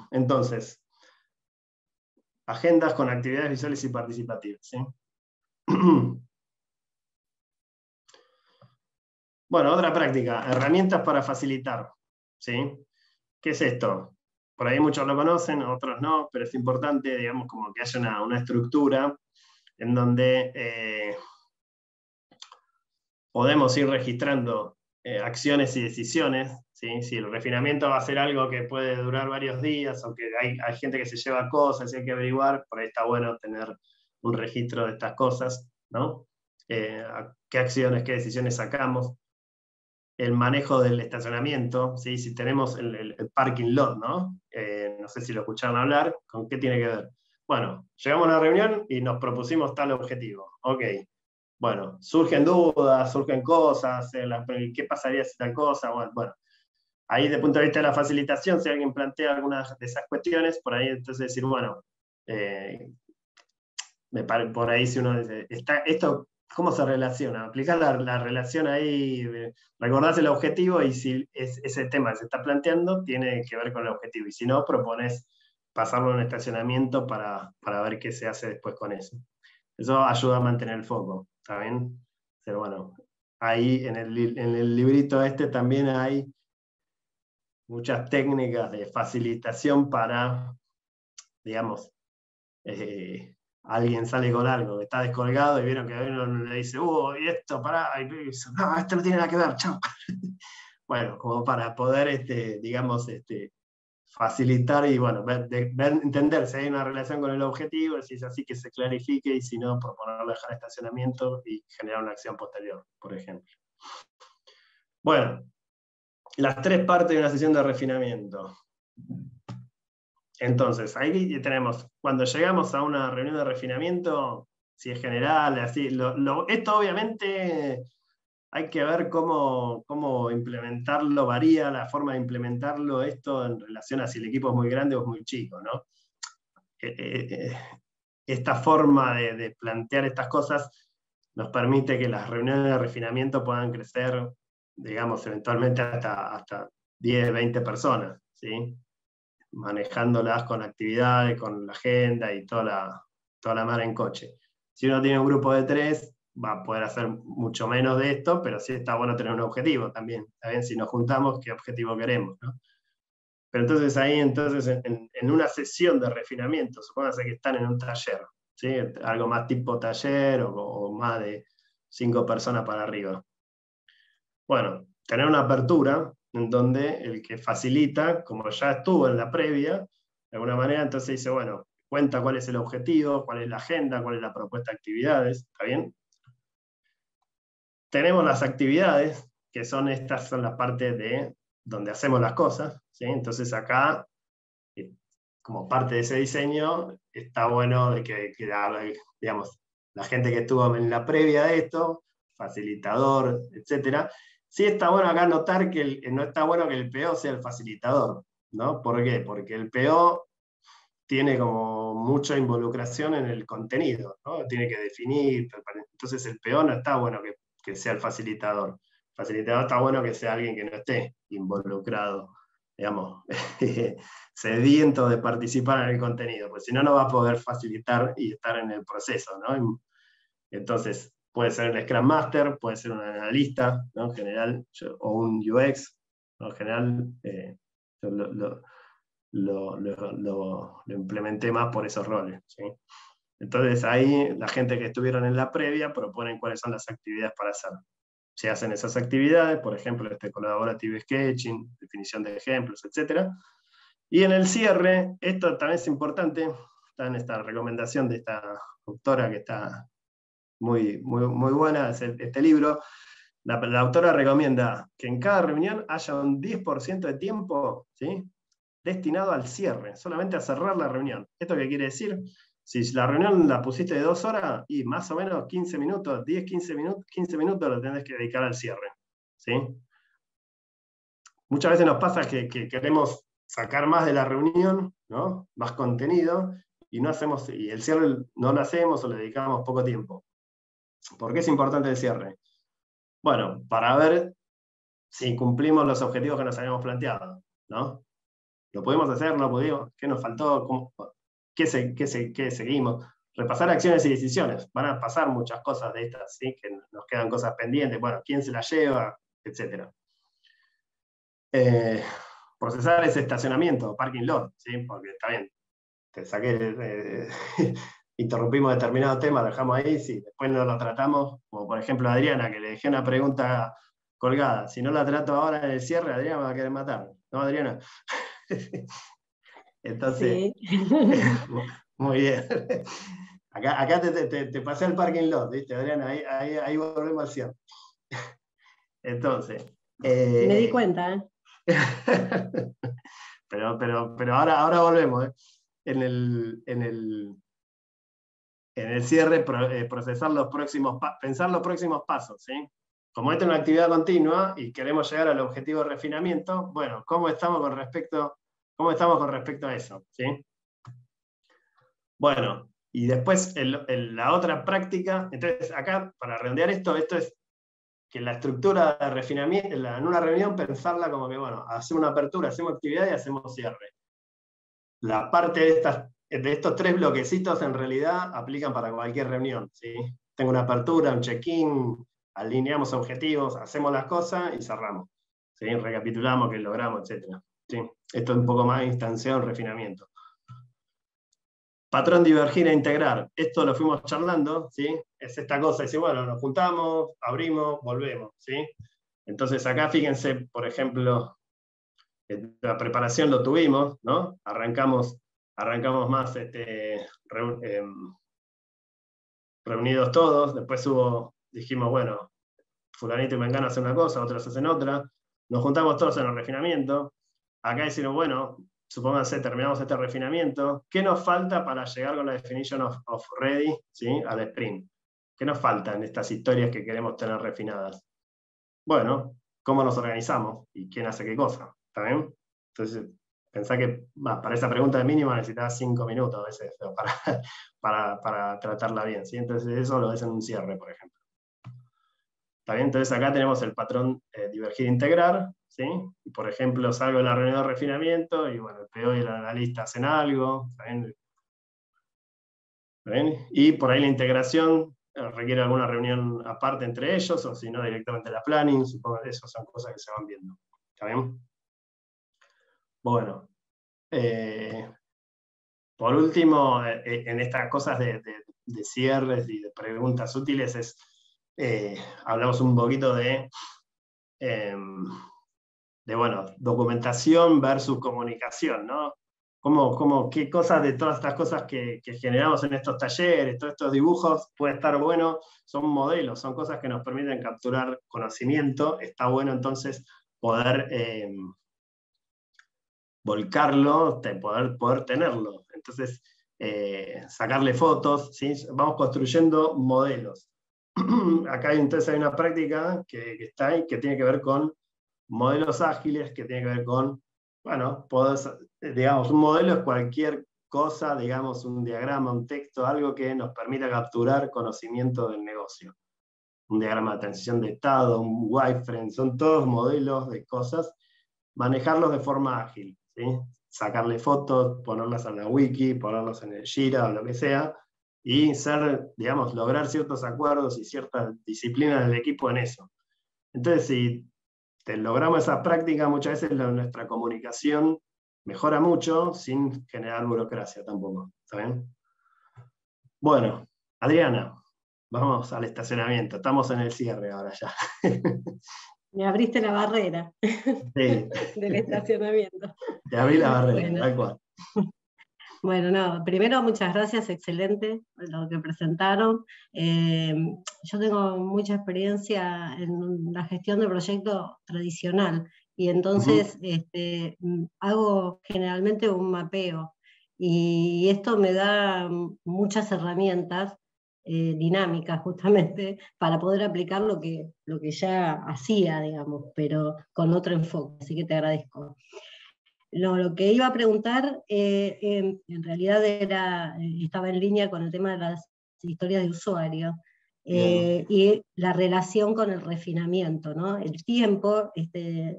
Entonces, agendas con actividades visuales y participativas, ¿sí? Bueno, otra práctica, herramientas para facilitar, ¿sí? ¿Qué es esto? Por ahí muchos lo conocen, otros no, pero es importante, digamos, como que haya una estructura en donde podemos ir registrando acciones y decisiones, ¿sí? Si el refinamiento va a ser algo que puede durar varios días, o que hay gente que se lleva cosas y hay que averiguar, por ahí está bueno tener un registro de estas cosas, ¿no? ¿Qué acciones, qué decisiones sacamos? El manejo del estacionamiento, ¿sí? Si tenemos el parking lot, ¿no? No sé si lo escucharon hablar, ¿con qué tiene que ver? Bueno, llegamos a una reunión y nos propusimos tal objetivo. Ok, bueno, surgen dudas, surgen cosas, ¿qué pasaría si tal cosa? Bueno, ahí desde el punto de vista de la facilitación, si alguien plantea algunas de esas cuestiones, por ahí entonces decir, bueno, por ahí si uno dice, esto, ¿cómo se relaciona? Aplicar la relación ahí, recordás el objetivo y si ese tema que se está planteando tiene que ver con el objetivo. Y si no, propones pasarlo en un estacionamiento para ver qué se hace después con eso. Eso ayuda a mantener el foco, ¿está bien? Pero bueno, ahí en el librito también hay muchas técnicas de facilitación para, digamos, alguien sale con algo que está descolgado y vieron que uno le dice, y esto, pará, y dice, no, esto no tiene nada que ver, chao. Bueno, como para poder, digamos, facilitar y bueno, entender si hay una relación con el objetivo, si es así que se clarifique, y si no, proponerlo dejar estacionamiento y generar una acción posterior, por ejemplo. Bueno, las 3 partes de una sesión de refinamiento. Entonces, ahí tenemos, cuando llegamos a una reunión de refinamiento, si es general, así, esto obviamente hay que ver cómo implementarlo, varía la forma de implementarlo esto en relación a si el equipo es muy grande o es muy chico, ¿no? Esta forma de plantear estas cosas nos permite que las reuniones de refinamiento puedan crecer, digamos, eventualmente hasta 10, 20 personas, ¿sí? Manejándolas con actividades, con la agenda y toda la mar en coche. Si uno tiene un grupo de 3, va a poder hacer mucho menos de esto, pero sí está bueno tener un objetivo también. ¿Está bien? Si nos juntamos, ¿qué objetivo queremos, ¿no? Pero entonces ahí, en una sesión de refinamiento, supóngase que están en un taller, ¿sí? Algo más tipo taller o más de 5 personas para arriba. Bueno, tener una apertura en donde el que facilita, como ya estuvo en la previa, de alguna manera, entonces dice, bueno, cuenta cuál es el objetivo, cuál es la agenda, cuál es la propuesta de actividades, ¿está bien? Tenemos las actividades, que estas son las partes de donde hacemos las cosas, ¿sí? Entonces acá, como parte de ese diseño, está bueno de que digamos, la gente que estuvo en la previa de esto, facilitador, etc. Sí está bueno acá notar que no está bueno que el PO sea el facilitador, ¿no? ¿Por qué? Porque el PO tiene como mucha involucración en el contenido, ¿no? Tiene que definir, entonces el PO no está bueno que sea el facilitador. El facilitador está bueno que sea alguien que no esté involucrado, digamos, sediento de participar en el contenido, pues si no, no va a poder facilitar y estar en el proceso, ¿no? Entonces, puede ser el Scrum Master, puede ser un analista, ¿no? En general, o un UX, ¿no? En general, lo implementé más por esos roles, ¿sí? Entonces ahí la gente que estuvieron en la previa proponen cuáles son las actividades para hacer. Se hacen esas actividades, por ejemplo, collaborative sketching, definición de ejemplos, etc. Y en el cierre, esto también es importante, está en esta recomendación de esta autora que está muy buena, es este libro. La autora recomienda que en cada reunión haya un 10% de tiempo, ¿sí?, destinado al cierre, solamente a cerrar la reunión. ¿Esto qué quiere decir? Si la reunión la pusiste de 2 horas, y más o menos 15 minutos, 10, 15 minutos lo tenés que dedicar al cierre, ¿sí? Muchas veces nos pasa que queremos sacar más de la reunión, ¿no? Más contenido, y el cierre no lo hacemos o le dedicamos poco tiempo. ¿Por qué es importante el cierre? Bueno, para ver si cumplimos los objetivos que nos habíamos planteado, ¿no? ¿Lo pudimos hacer? ¿No pudimos? ¿Qué nos faltó? ¿Qué seguimos? Repasar acciones y decisiones. Van a pasar muchas cosas de estas, ¿sí? Que nos quedan cosas pendientes. Bueno, ¿quién se las lleva? Etcétera. Procesar ese estacionamiento, parking lot, ¿sí? Porque está bien, te saqué, interrumpimos determinado tema, lo dejamos ahí, sí, después no lo tratamos, como por ejemplo a Adriana, que le dejé una pregunta colgada. Si no la trato ahora en el cierre, Adriana me va a querer matar. ¿No, Adriana? Entonces, sí. Muy bien. Acá te pasé el parking lot, ¿viste, Adriana? Ahí volvemos al cierre. Entonces. Me di cuenta, ¿eh? pero ahora volvemos, ¿eh? En el cierre, procesar pensar los próximos pasos, ¿sí? Como esta es una actividad continua y queremos llegar al objetivo de refinamiento, bueno, ¿cómo estamos con respecto a eso? ¿Sí? Bueno, y después la otra práctica, entonces acá, para redondear esto es que la estructura de refinamiento, en una reunión, pensarla como que, bueno, hacemos una apertura, hacemos actividad y hacemos cierre. La parte de estos 3 bloquecitos en realidad aplican para cualquier reunión, ¿sí? Tengo una apertura, un check-in, alineamos objetivos, hacemos las cosas y cerramos, ¿sí? Recapitulamos qué logramos, etc. ¿Sí? Esto es un poco más instanciado en refinamiento. Patrón divergir e integrar. Esto lo fuimos charlando, ¿sí? Es esta cosa, decir, bueno, nos juntamos, abrimos, volvemos, ¿sí? Entonces acá fíjense, por ejemplo, La preparación lo tuvimos, ¿no? Arrancamos más reunidos todos, después dijimos, bueno, fulanito y mengano hacen una cosa, otros hacen otra, nos juntamos todos en el refinamiento, acá decimos, bueno, supónganse, terminamos este refinamiento, ¿qué nos falta para llegar con la definition of ready, ¿sí? Al sprint? ¿Qué nos falta en estas historias que queremos tener refinadas? Bueno, ¿cómo nos organizamos? ¿Y quién hace qué cosa? ¿Está bien? Entonces, pensá que para esa pregunta de mínima necesitas 5 minutos a veces para tratarla bien, ¿sí? Entonces eso lo ves en un cierre, por ejemplo. ¿Está bien? Entonces acá tenemos el patrón divergir integrar, ¿sí? Y por ejemplo, salgo en la reunión de refinamiento y bueno, el PO y el analista hacen algo, ¿está bien? ¿Está bien? Y por ahí la integración requiere alguna reunión aparte entre ellos, o si no, directamente la planning, supongo que esas son cosas que se van viendo. ¿Está bien? Bueno. Por último, en estas cosas de cierres y de preguntas útiles, hablamos un poquito de bueno, documentación versus comunicación, ¿no? ¿Qué cosas de todas estas cosas que generamos en estos talleres, todos estos dibujos, puede estar bueno? Son modelos, son cosas que nos permiten capturar conocimiento. Está bueno entonces poder volcarlo, poder tenerlo. Entonces, sacarle fotos, ¿sí? Vamos construyendo modelos. Acá entonces hay una práctica que está ahí, que tiene que ver con modelos ágiles, que tiene que ver con, bueno, digamos, un modelo es cualquier cosa, digamos, un diagrama, un texto, algo que nos permita capturar conocimiento del negocio. Un diagrama de transición de estado, un wireframe, son todos modelos de cosas, manejarlos de forma ágil, ¿sí? Sacarle fotos, ponerlas en la wiki, ponerlos en el Jira o lo que sea, y digamos, lograr ciertos acuerdos y cierta disciplina del equipo en eso. Entonces, si logramos esa práctica, muchas veces nuestra comunicación mejora mucho sin generar burocracia tampoco. ¿Está bien? Bueno, Adriana, vamos al estacionamiento. Estamos en el cierre ahora ya. Me abriste la barrera Sí. del estacionamiento. Te abrí la barrera, bueno. tal cual. Bueno, no, primero muchas gracias, excelente lo que presentaron. Yo tengo mucha experiencia en la gestión de proyectos tradicional y entonces hago generalmente un mapeo y esto me da muchas herramientas dinámicas justamente para poder aplicar lo que ya hacía, digamos, pero con otro enfoque, así que te agradezco. Lo que iba a preguntar, en realidad estaba en línea con el tema de las historias de usuario y la relación con el refinamiento, ¿no? El tiempo,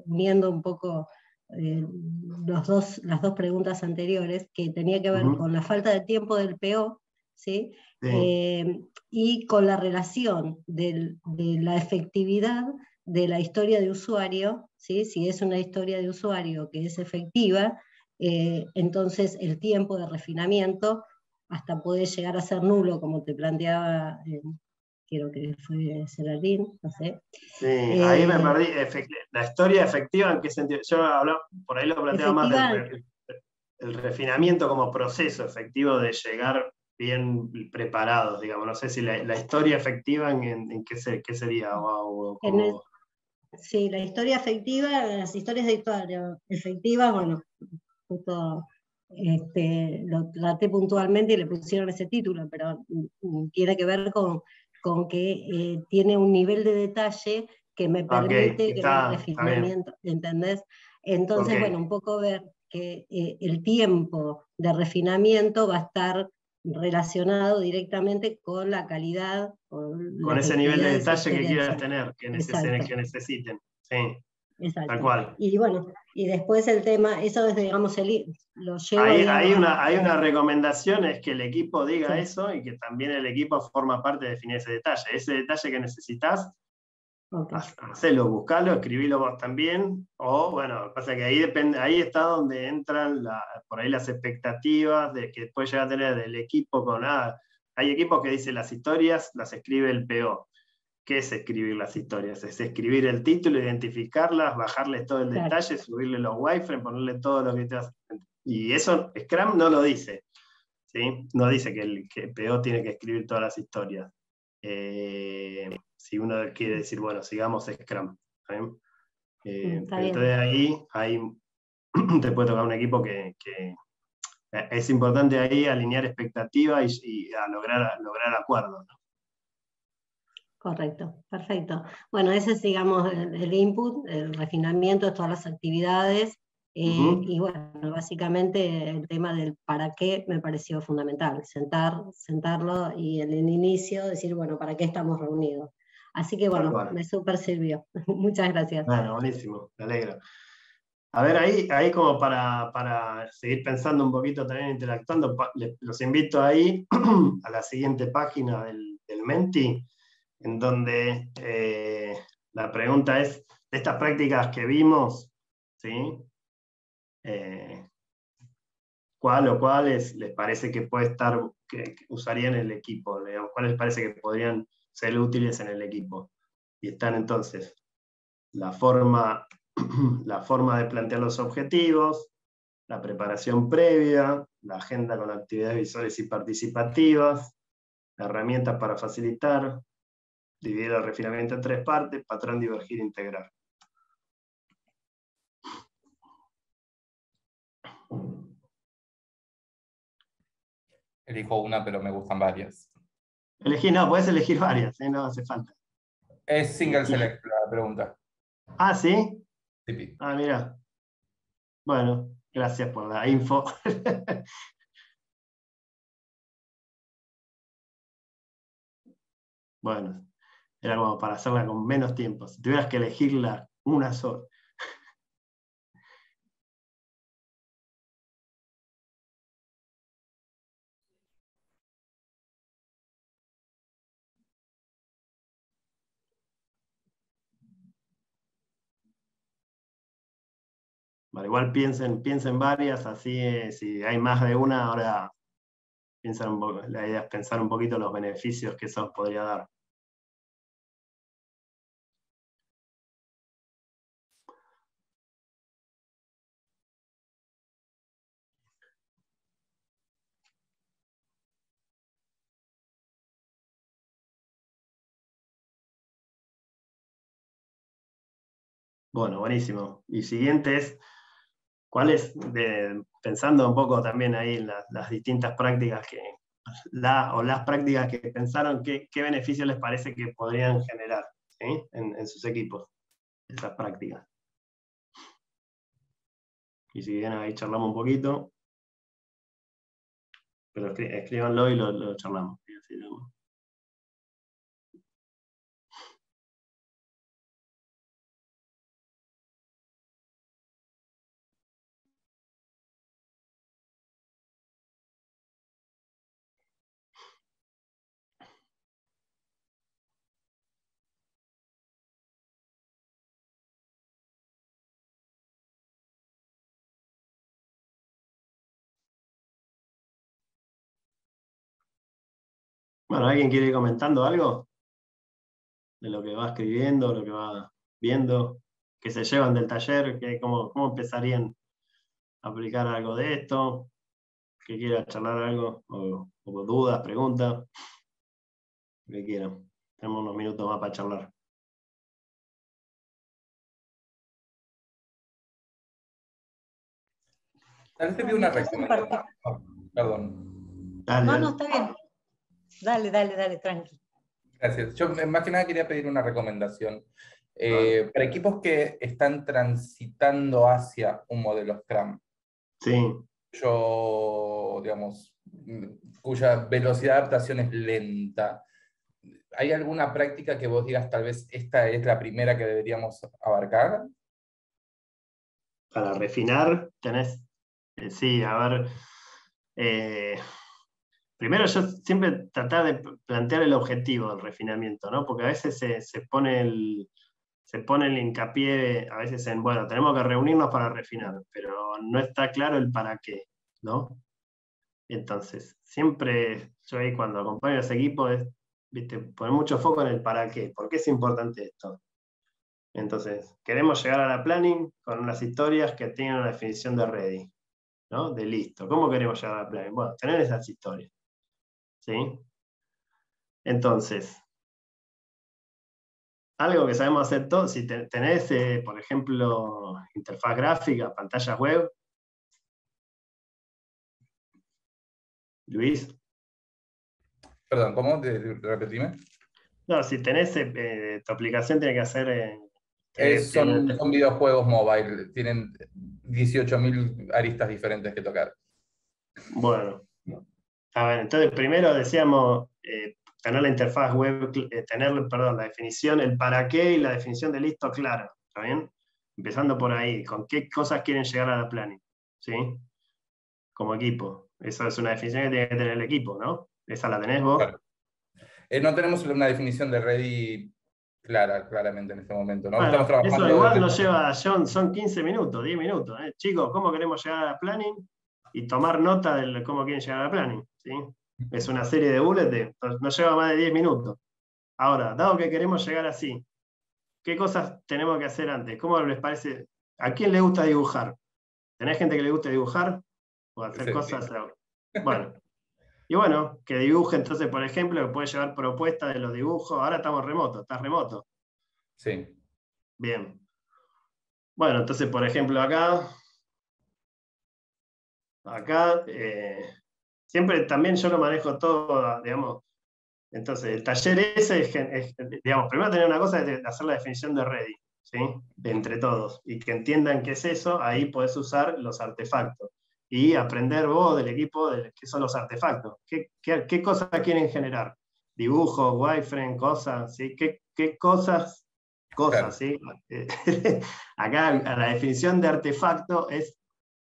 uniendo un poco las dos preguntas anteriores, que tenía que ver con la falta de tiempo del PO, ¿sí? Y con la relación de la efectividad de la historia de usuario, ¿sí? Si es una historia de usuario que es efectiva, entonces el tiempo de refinamiento hasta puede llegar a ser nulo, como te planteaba, creo que fue Geraldine, no sé. Sí, ahí me perdí. La historia efectiva, ¿en qué sentido? Yo por ahí lo planteaba más el refinamiento como proceso efectivo de llegar bien preparados, digamos. No sé si la historia efectiva en qué sería. Sí, la historia efectiva, las historias de historia efectivas, bueno, justo lo traté puntualmente y le pusieron ese título, pero tiene que ver con que tiene un nivel de detalle que me permite que el refinamiento, ¿entendés? Entonces, bueno, un poco ver que el tiempo de refinamiento va a estar relacionado directamente con la calidad. Con ese nivel de detalle que quieras tener, que necesiten. Sí, exacto. Tal cual. Y bueno, y después el tema, eso es, digamos, lo llevo... Hay una recomendación, es que el equipo diga eso y que también el equipo forma parte de definir ese detalle. Ese detalle que necesitas, hacelo, buscalo, escribilo vos también, o bueno, pasa que ahí está donde entran por ahí las expectativas de que después llega a tener el equipo con hay equipos que dicen las historias las escribe el PO, ¿qué es escribir las historias? Es escribir el título, identificarlas, bajarles todo el detalle, subirle los wireframes, ponerle todo lo que te hace. Y eso Scrum no lo dice, ¿sí? No dice que el PO tiene que escribir todas las historias. Si uno quiere decir, bueno, sigamos Scrum. Entonces ahí te puede tocar un equipo que es importante ahí alinear expectativas y a lograr acuerdos, ¿no? Correcto, perfecto. Bueno, ese es, digamos, el input, el refinamiento de todas las actividades. Y bueno, básicamente el tema del para qué me pareció fundamental. Sentarlo y en el inicio decir, bueno, ¿para qué estamos reunidos? Así que bueno, me súper sirvió. Muchas gracias. Bueno, buenísimo, me alegro. A ver, ahí como para seguir pensando un poquito también, interactuando, los invito ahí a la siguiente página del Menti, en donde la pregunta es, de estas prácticas que vimos, ¿sí? ¿Cuál o cuáles les parece que puede estar, que usarían en el equipo? Digamos, ¿cuáles les parece que podrían ser útiles en el equipo? Y están entonces la forma de plantear los objetivos, la preparación previa, la agenda con actividades visuales y participativas, herramientas para facilitar, dividir el refinamiento en 3 partes, patrón, divergir, integrar. Elijo una, pero me gustan varias. Puedes elegir varias, no hace falta. Es single select la pregunta. Ah, ¿sí? Sí. Ah, mira. Bueno, gracias por la info. Bueno, era como para hacerla con menos tiempo. Si tuvieras que elegirla una sola. Vale, igual piensen varias, así si hay más de una, ahora piensan un poco. La idea es pensar un poquito los beneficios que eso podría dar. Bueno, buenísimo. Y siguiente es, pensando un poco también ahí en las distintas prácticas las prácticas que pensaron, ¿qué beneficios les parece que podrían generar, ¿sí? en sus equipos, esas prácticas? Y si bien ahí charlamos un poquito, pero escríbanlo y lo charlamos. Bueno, ¿alguien quiere ir comentando algo? De lo que va escribiendo, lo que va viendo, que se llevan del taller, cómo empezarían a aplicar algo de esto, que quiera charlar algo, o dudas, preguntas, lo que quieran. Tenemos unos minutos más para charlar. Tal vez te pido una recomendación. Perdón. No, está bien. Dale, tranqui. Gracias. Yo más que nada quería pedir una recomendación. Para equipos que están transitando hacia un modelo Scrum. Sí. Digamos, cuya velocidad de adaptación es lenta. ¿Hay alguna práctica que vos digas, tal vez esta es la primera que deberíamos abarcar? Para refinar, tenés... sí, a ver... primero yo siempre tratar de plantear el objetivo del refinamiento, ¿no? Porque a veces se pone el hincapié, a veces en, bueno, tenemos que reunirnos para refinar, pero no está claro el para qué, ¿no? Entonces, siempre yo ahí cuando acompaño a ese equipo es ¿viste? Poner mucho foco en el para qué. ¿Por qué es importante esto? Entonces, queremos llegar a la planning con unas historias que tengan una definición de ready, ¿no? De listo. ¿Cómo queremos llegar a la planning? Bueno, tener esas historias. ¿Sí? Entonces, algo que sabemos hacer todos, si tenés, por ejemplo, interfaz gráfica, pantallas web. Luis. Perdón, ¿cómo? Repetime. No, si tenés, tu aplicación tiene que hacer... Son videojuegos mobile, tienen 18.000 aristas diferentes que tocar. Bueno, a ver, entonces primero decíamos tener la interfaz web, la definición, el para qué y la definición de listo claro, ¿está bien? Empezando por ahí, con qué cosas quieren llegar a la planning, ¿sí? Como equipo. Eso es una definición que tiene que tener el equipo, ¿no? ¿Esa la tenés vos? Claro. No tenemos una definición de ready claramente en este momento, ¿no? Bueno, estamos trabajando eso igual nos lleva, son 15 minutos, 10 minutos. Chicos, ¿cómo queremos llegar a la planning? Y tomar nota de cómo quieren llegar a la planning, ¿sí? Es una serie de bullets, nos lleva más de 10 minutos. Ahora, dado que queremos llegar así, ¿qué cosas tenemos que hacer antes? ¿Cómo les parece? ¿A quién le gusta dibujar? ¿Tenés gente que le gusta dibujar? ¿O hacer Sí, cosas? sí. Bueno. Y bueno, que dibuje entonces, por ejemplo, que puede llevar propuestas de los dibujos. Ahora estamos remotos, ¿estás remoto? Sí. Bien. Bueno, entonces, por ejemplo, acá, siempre también yo lo manejo todo, digamos. Entonces, el taller ese es digamos, primero tener una cosa es hacer la definición de ready, ¿sí? Entre todos. Y que entiendan qué es eso, ahí podés usar los artefactos. Y aprender vos del equipo de qué son los artefactos. ¿Qué cosas quieren generar? Dibujos, wireframe, cosas, ¿sí? ¿Qué cosas? Claro. ¿Sí? Acá la definición de artefacto es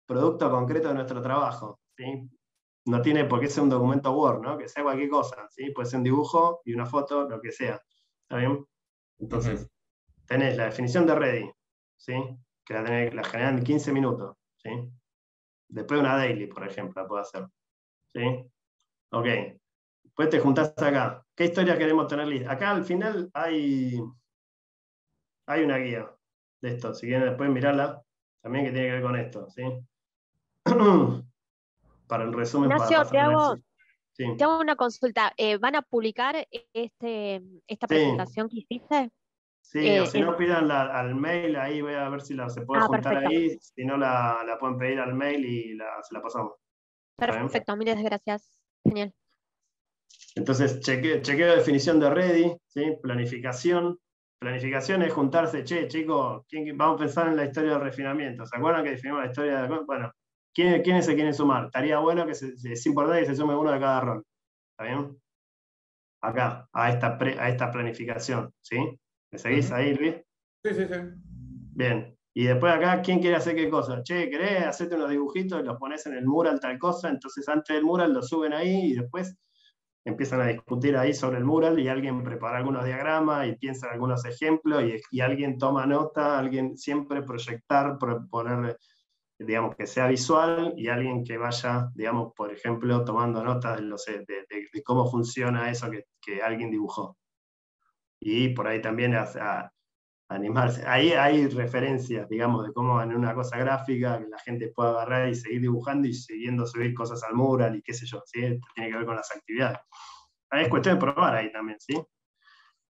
producto concreto de nuestro trabajo, ¿sí? No tiene por qué ser un documento Word, ¿no? Que sea cualquier cosa, ¿sí? Puede ser un dibujo y una foto, lo que sea. ¿Está bien? Entonces, tenés la definición de ready, ¿sí? Que la generan en 15 minutos, ¿sí? Después una daily, por ejemplo, la puedo hacer. ¿Sí? Ok. Después te juntás acá. ¿Qué historia queremos tener lista? Acá al final hay una guía de esto. Si quieren después mirarla, también que tiene que ver con esto, ¿sí? Para el resumen, Ignacio, para pasar sí. te hago una consulta. ¿Van a publicar esta presentación que hiciste? Sí, o si no, pidan al mail, ahí voy a ver si se puede juntar perfecto. ahí, si no la pueden pedir al mail y se la pasamos. Perfecto, miles de gracias. Genial. Entonces, chequeo de definición de ready, ¿sí? Planificación. Planificación es juntarse, chicos, vamos a pensar en la historia del refinamiento. ¿Se acuerdan que definimos la historia de... Bueno, ¿quiénes se quieren sumar? Estaría bueno que es importante que se sume uno de cada rol. ¿Está bien? Acá, a esta planificación, ¿sí? ¿Me seguís ahí, Luis? Sí. Bien. Y después acá, ¿quién quiere hacer qué cosa? Che, ¿querés hacerte unos dibujitos y los pones en el mural tal cosa? Entonces antes del mural lo suben ahí y después empiezan a discutir ahí sobre el mural y alguien prepara algunos diagramas y piensa en algunos ejemplos y alguien toma nota, alguien siempre proyectar, poner, digamos, que sea visual y alguien que vaya, digamos, por ejemplo, tomando notas de cómo funciona eso que alguien dibujó. Y por ahí también animarse. Ahí hay referencias, digamos, de cómo en una cosa gráfica que la gente pueda agarrar y seguir dibujando y siguiendo subir cosas al mural y qué sé yo, ¿sí? Esto tiene que ver con las actividades. Ahí es cuestión de probar ahí también, ¿sí?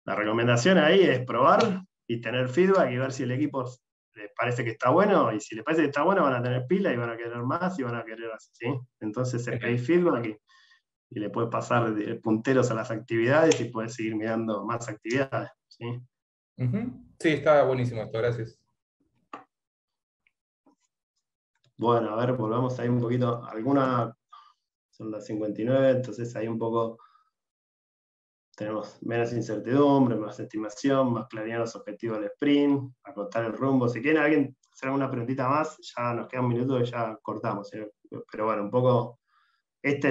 La recomendación ahí es probar y tener feedback y ver si el equipo les parece que está bueno, y si les parece que está bueno van a tener pila y van a querer más y van a querer así, ¿sí? Entonces se pedís feedback y le puedes pasar punteros a las actividades y puedes seguir mirando más actividades, ¿sí? Sí, está buenísimo esto, gracias. Bueno, a ver, volvamos ahí un poquito. Son las 59, entonces ahí un poco tenemos menos incertidumbre, más estimación, más claridad en los objetivos del sprint, acotar el rumbo. Si quieren alguien hacer alguna preguntita más, ya nos queda un minuto y ya cortamos. Pero bueno, un poco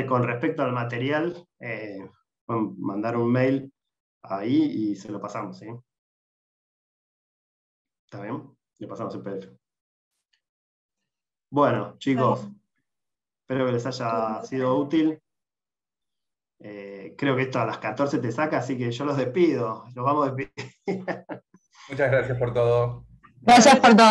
con respecto al material, pueden mandar un mail ahí y se lo pasamos, ¿sí? ¿Está bien? Le pasamos el PDF. Bueno, chicos, espero que les haya sido útil. Creo que esto a las 14 te saca, así que yo los despido. Los vamos a despedir. Muchas gracias por todo. Gracias por todo.